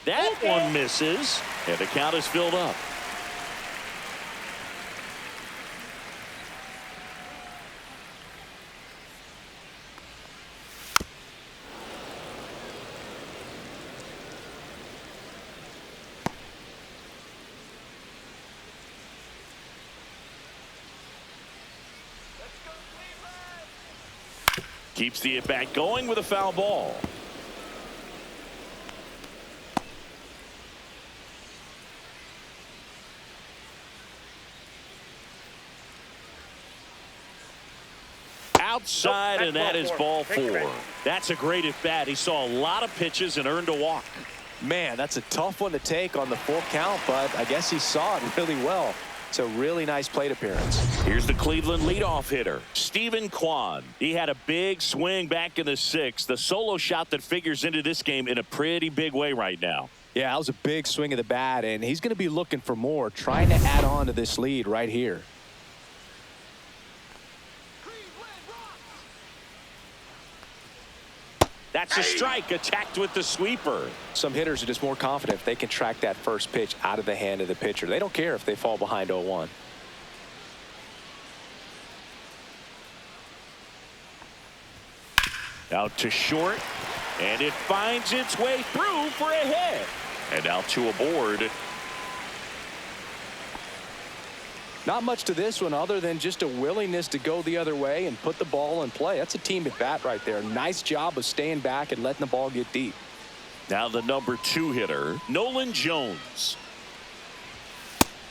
That one misses, and the count is filled up. Keeps the at-bat going with a foul ball. Outside, and that is ball 4. That's a great at-bat. He saw a lot of pitches and earned a walk. Man, that's a tough one to take on the full count, but I guess he saw it really well. It's a really nice plate appearance. Here's the Cleveland leadoff hitter, Stephen Kwan. He had a big swing back in the 6th, the solo shot that figures into this game in a pretty big way right now. Yeah, that was a big swing of the bat, and he's going to be looking for more, trying to add on to this lead right here. That's a strike, attacked with the sweeper. Some hitters are just more confident if they can track that first pitch out of the hand of the pitcher. They don't care if they fall behind 0-1. Out to short, and it finds its way through for a hit. And now 2 aboard. Not much to this one other than just a willingness to go the other way and put the ball in play. That's a team at bat right there. Nice job of staying back and letting the ball get deep. Now the number 2 hitter, Nolan Jones.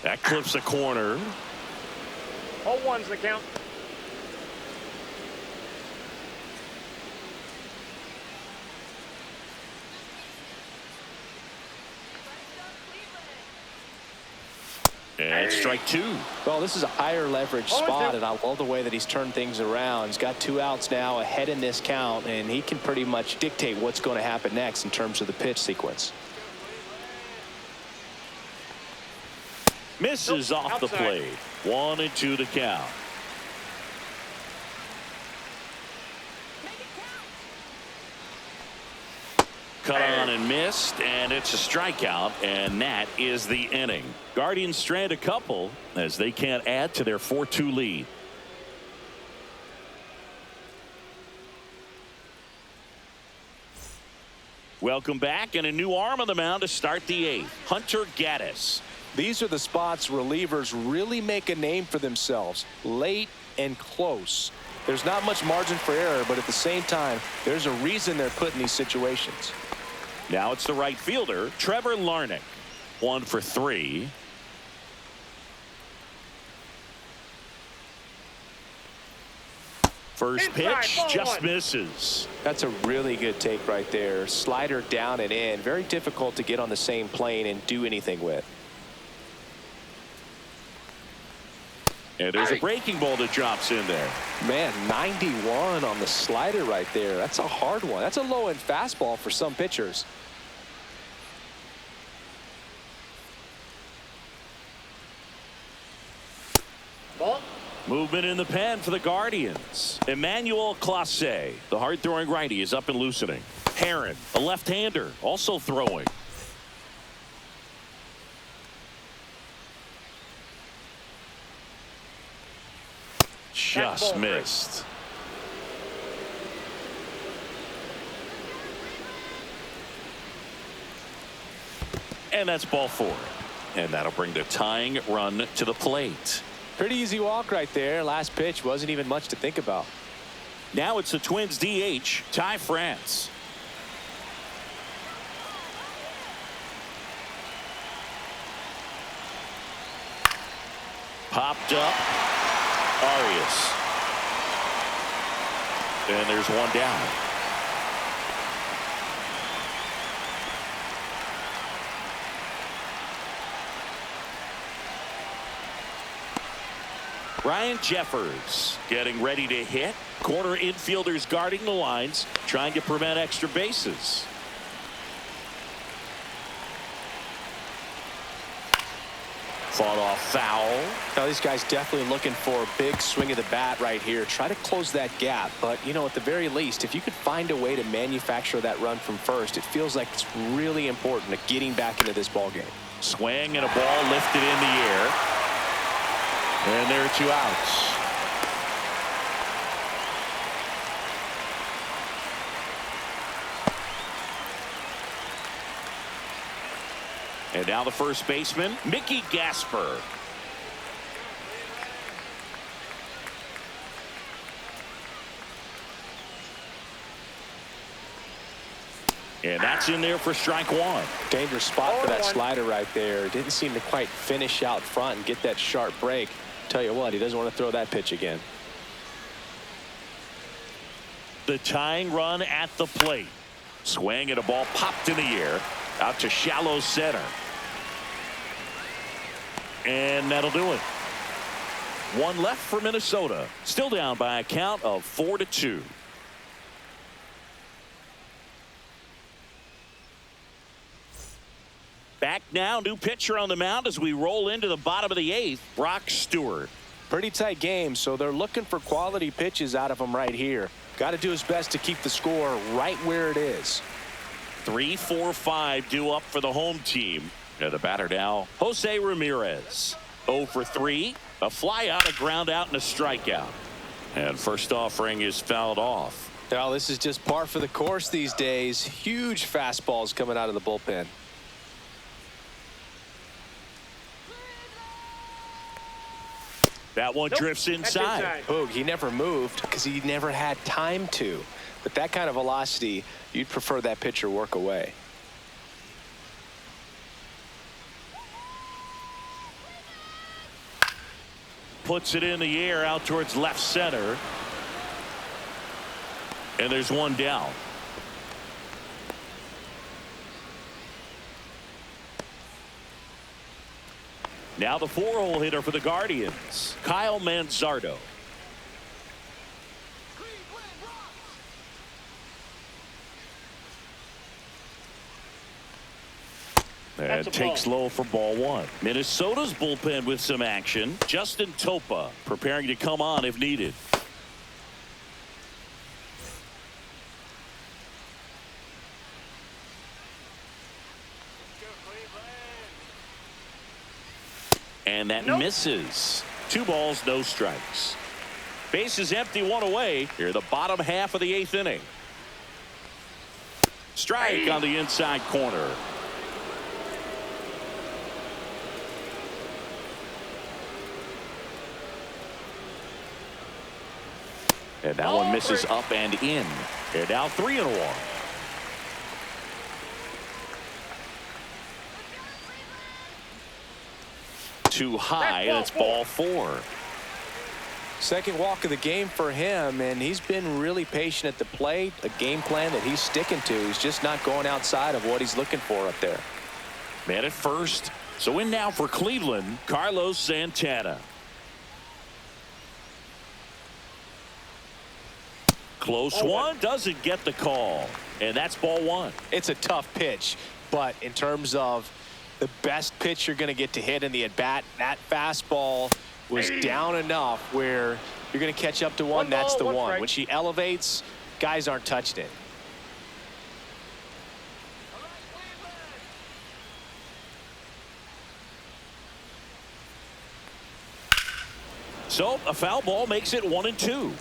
That clips a corner. 0-1's the count. And strike 2. Well, this is a higher leverage spot, and I love the way that he's turned things around. He's got 2 outs now ahead in this count, and he can pretty much dictate what's going to happen next in terms of the pitch sequence. Misses off the plate. 1-2 the count. Cut on and missed, and it's a strikeout, and that is the inning. Guardians strand a couple as they can't add to their 4-2 lead. Welcome back, and a new arm on the mound to start the 8th. Hunter Gaddis. These are the spots relievers really make a name for themselves. Late and close. There's not much margin for error, but at the same time, there's a reason they're put in these situations. Now it's the right fielder, Trevor Larnach. 1 for 3. First Inside, pitch ball just one. misses. That's a really good take right there. Slider down and in. Very difficult to get on the same plane and do anything with. And there's a breaking ball that drops in there. Man, 91 on the slider right there. That's a hard one. That's a low-end fastball for some pitchers. Ball. Movement in the pen for the Guardians. Emmanuel Clase, the hard-throwing righty, is up and loosening. Heron, a left-hander, also throwing. Just missed. And that's ball 4. And that'll bring the tying run to the plate. Pretty easy walk right there. Last pitch wasn't even much to think about. Now it's the Twins DH, Ty France. Popped up. Arias. And there's one down. Ryan Jeffers getting ready to hit. Corner infielders guarding the lines, trying to prevent extra bases. Fought off foul. Now these guys definitely looking for a big swing of the bat right here. Try to close that gap. But, you know, at the very least, if you could find a way to manufacture that run from first, it feels like it's really important to getting back into this ball game. Swing and a ball lifted in the air. And there are 2 outs. And now the first baseman, Mickey Gasper. And that's in there for strike 1. Dangerous spot for that 0-1. slider right there. Didn't seem to quite finish out front and get that sharp break. Tell you what, he doesn't want to throw that pitch again. The tying run at the plate. Swing and a ball popped in the air. Out to shallow center. And that'll do it. 1 left for Minnesota. Still down by a count of 4-2. Back now, new pitcher on the mound as we roll into the bottom of the 8th, Brock Stewart. Pretty tight game, so they're looking for quality pitches out of him right here. Got to do his best to keep the score right where it is. 3-4-5 due up for the home team. And the batter now, Jose Ramirez. 0 for 3. A fly out, a ground out, and a strikeout. And first offering is fouled off. Now, this is just par for the course these days. Huge fastballs coming out of the bullpen. That one drifts That's inside. Boog, he never moved because he never had time to. With that kind of velocity, you'd prefer that pitcher work away. Puts it in the air out towards left center. And there's one down. Now the 4-hole hitter for the Guardians, Kyle Manzardo. And takes low for ball 1. Minnesota's bullpen with some action. Justin Topa preparing to come on if needed. And that misses. 2 balls, no strikes. Base is empty, 1 away. Here, the bottom half of the 8th inning. Strike on the inside corner. And that one misses up and in. They're now 3-1. Too high. That's ball 4. Second walk of the game for him, and he's been really patient at the plate. A game plan that he's sticking to. He's just not going outside of what he's looking for up there. Man at first. So in now for Cleveland, Carlos Santana. Close one, doesn't get the call, and that's ball one. It's a tough pitch, but in terms of the best pitch you're going to get to hit in the at-bat, that fastball was down enough where you're going to catch up to one. That's the one. When she elevates, guys aren't touching it. So a foul ball makes it 1-2.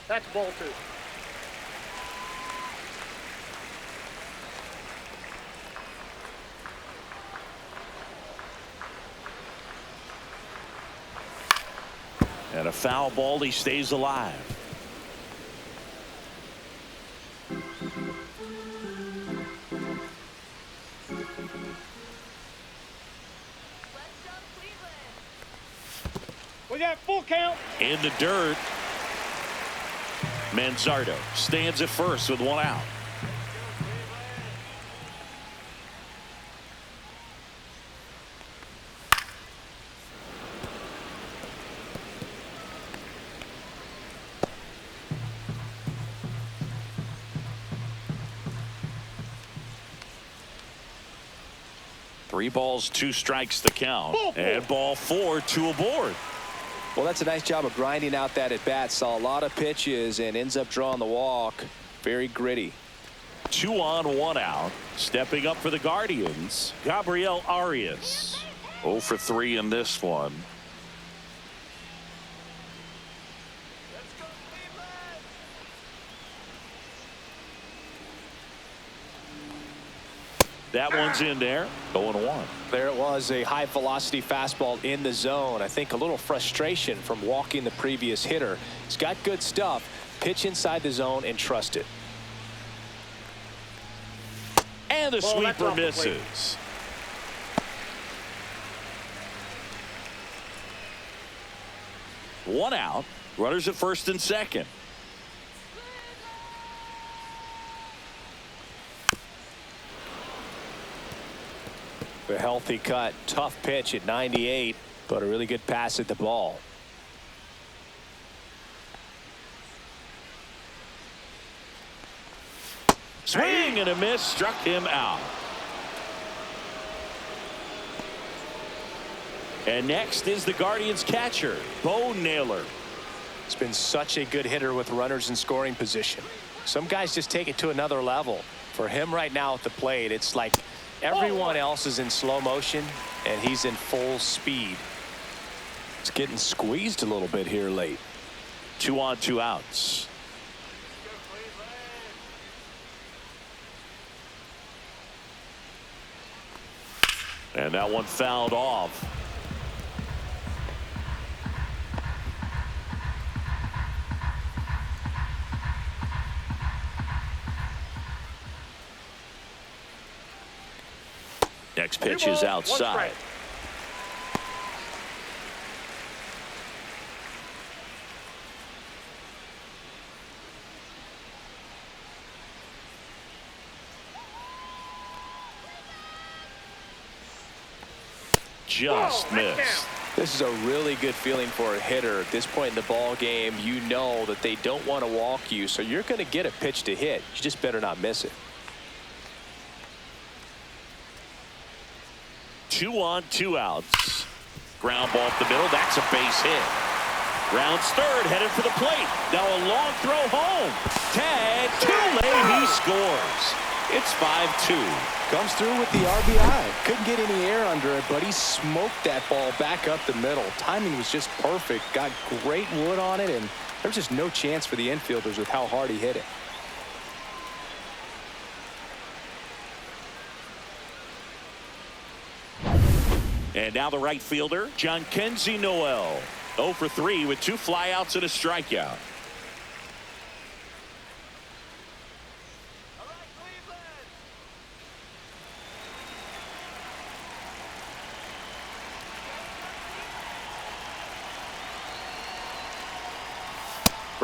That's ball two. And a foul ball, he stays alive. We got full count. In the dirt. Manzardo stands at first with one out. Three balls, two strikes the count. And ball four, two aboard. Well, that's a nice job of grinding out that at bat. Saw a lot of pitches and ends up drawing the walk. Very gritty. 2 on, 1 out. Stepping up for the Guardians, Gabriel Arias. 0 for 3 in this one. That one's in there. 0-1. There it was, a high velocity fastball in the zone. I think a little frustration from walking the previous hitter. He's got good stuff. Pitch inside the zone and trust it. And the sweeper misses. One out. Runners at first and second. A healthy cut. Tough pitch at 98, but a really good pass at the ball. Swing and a miss, struck him out. And next is the Guardians catcher, Bo Naylor. It's been such a good hitter with runners in scoring position. Some guys just take it to another level. For him right now at the plate, it's like everyone else is in slow motion and he's in full speed. It's getting squeezed a little bit here late. 2 on, 2 outs. And that one fouled off. Next pitch is outside. Just missed. This is a really good feeling for a hitter at this point in the ball game. You know that they don't want to walk you, so you're going to get a pitch to hit. You just better not miss it. 2 on, 2 outs. Ground ball up the middle. That's a base hit. Rounds third, headed for the plate. Now a long throw home. Tag, too late. He scores. It's 5-2. Comes through with the RBI. Couldn't get any air under it, but he smoked that ball back up the middle. Timing was just perfect. Got great wood on it, and there was just no chance for the infielders with how hard he hit it. And now the right fielder, Jhonkensy Noel. 0 for 3 with 2 flyouts and a strikeout.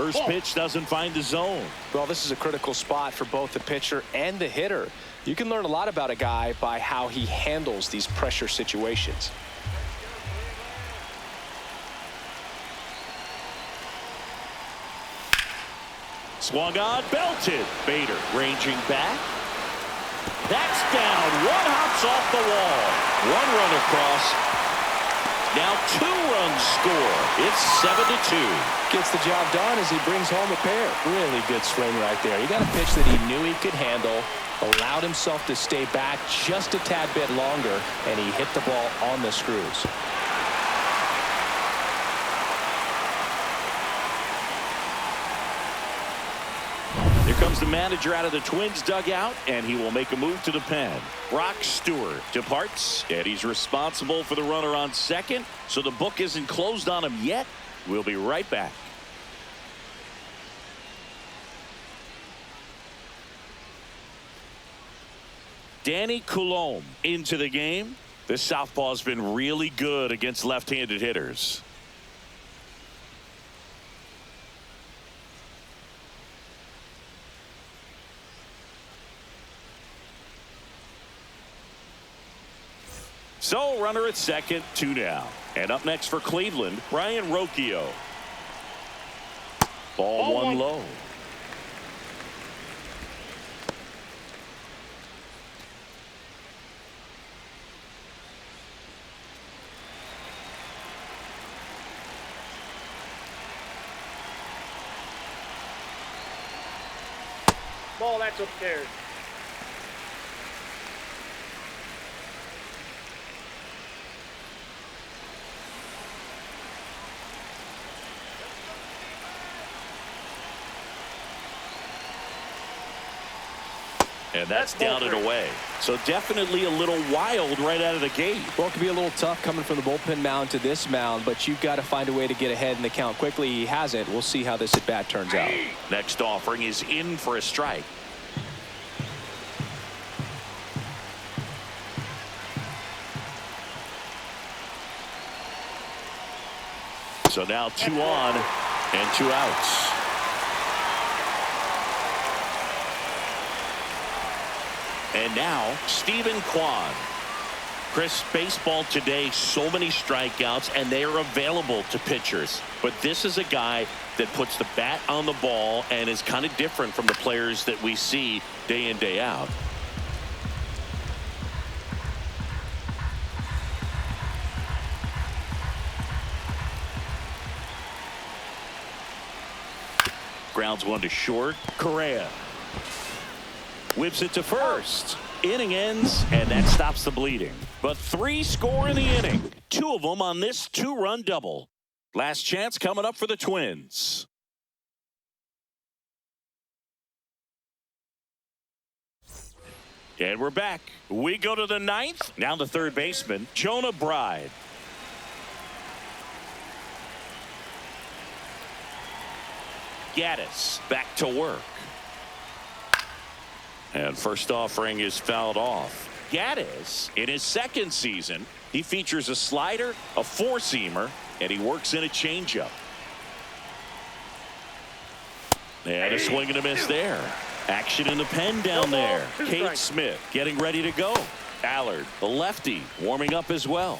First pitch doesn't find the zone. Well, this is a critical spot for both the pitcher and the hitter. You can learn a lot about a guy by how he handles these pressure situations. Swung on, belted. Bader ranging back. That's down. One hops off the wall. One run across. Now 2 runs score. It's 7-2. Gets the job done as he brings home a pair. Really good swing right there. He got a pitch that he knew he could handle, allowed himself to stay back just a tad bit longer, and he hit the ball on the screws. Here comes the manager out of the Twins dugout, and he will make a move to the pen. Brock Stewart departs, and he's responsible for the runner on second, so the book isn't closed on him yet. We'll be right back. Danny Coulombe into the game. This southpaw's been really good against left-handed hitters. So runner at second, 2 down. And up next for Cleveland, Brian Rocchio. Ball 1 low. Ball, that's upstairs. And that's down and away. So definitely a little wild right out of the gate. Well, it could be a little tough coming from the bullpen mound to this mound, but you've got to find a way to get ahead in the count quickly. He hasn't. We'll see how this at bat turns out. Next offering is in for a strike. So now 2 on and 2 outs. And now Stephen Kwan. Chris, baseball today, so many strikeouts, and they are available to pitchers. But this is a guy that puts the bat on the ball and is kind of different from the players that we see day in, day out. Grounds 1 to short. Correa whips it to first. Inning ends, and that stops the bleeding. But 3 score in the inning. 2 of them on this 2-run double. Last chance coming up for the Twins. And we're back. We go to the 9th. Now the third baseman, Jonah Bride. Gaddis back to work. And first offering is fouled off. Gaddis, in his second season, he features a slider, a 4-seamer, and he works in a changeup. And a swing and a miss there. Action in the pen down there. Cade Smith getting ready to go. Allard, the lefty, warming up as well.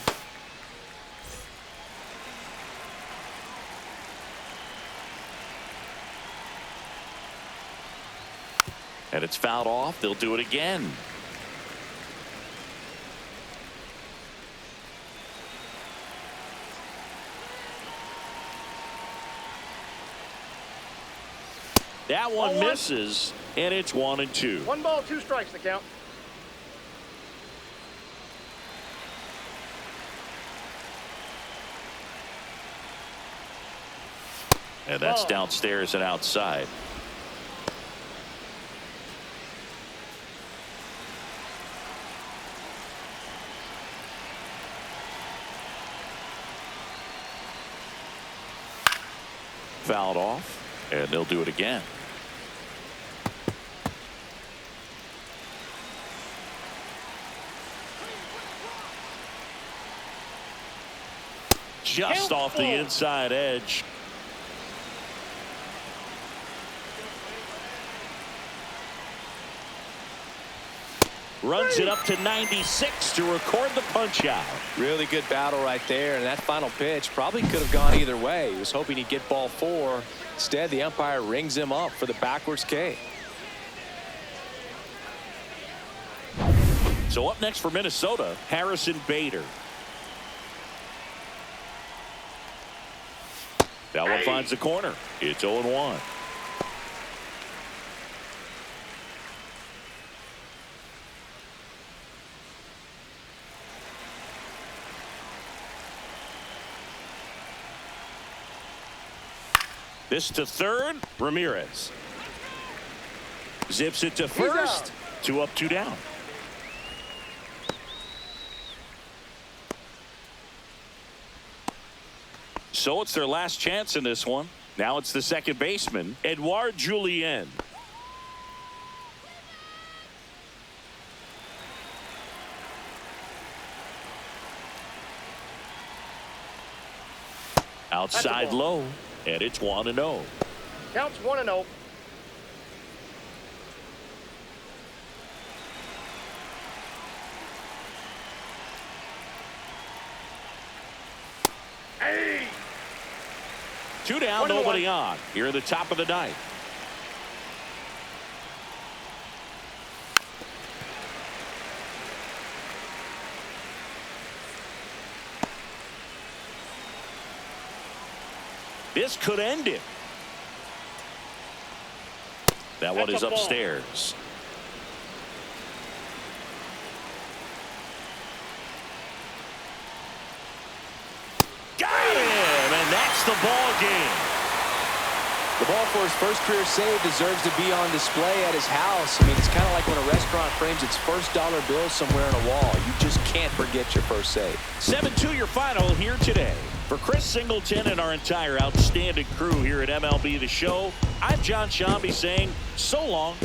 And it's fouled off. They'll do it again. That one misses, and it's 1-2. 1 ball, 2 strikes, the count. And that's downstairs and outside. Fouled off, and they'll do it again. Just off the inside edge. Runs it up to 96 to record the punch out. Really good battle right there, and that final pitch probably could have gone either way. He was hoping he'd get ball 4. Instead, the umpire rings him up for the backwards K. So up next for Minnesota, Harrison Bader. That one finds the corner. It's 0-1. This to third, Ramirez. Zips it to first. 2 up, 2 down. So it's their last chance in this one. Now it's the second baseman, Edouard Julien. Outside low, and it's 1-0. Counts 1-0. Hey! 2 down, 1-1. nobody on. Here at the top of the ninth. This could end it. That one is upstairs. Got him, and that's the ball game. The ball for his first career save deserves to be on display at his house. I mean, it's kind of like when a restaurant frames its first dollar bill somewhere on a wall. You just can't forget your first save. 7-2 your final here today. For Chris Singleton and our entire outstanding crew here at MLB The Show, I'm John Shambi saying so long.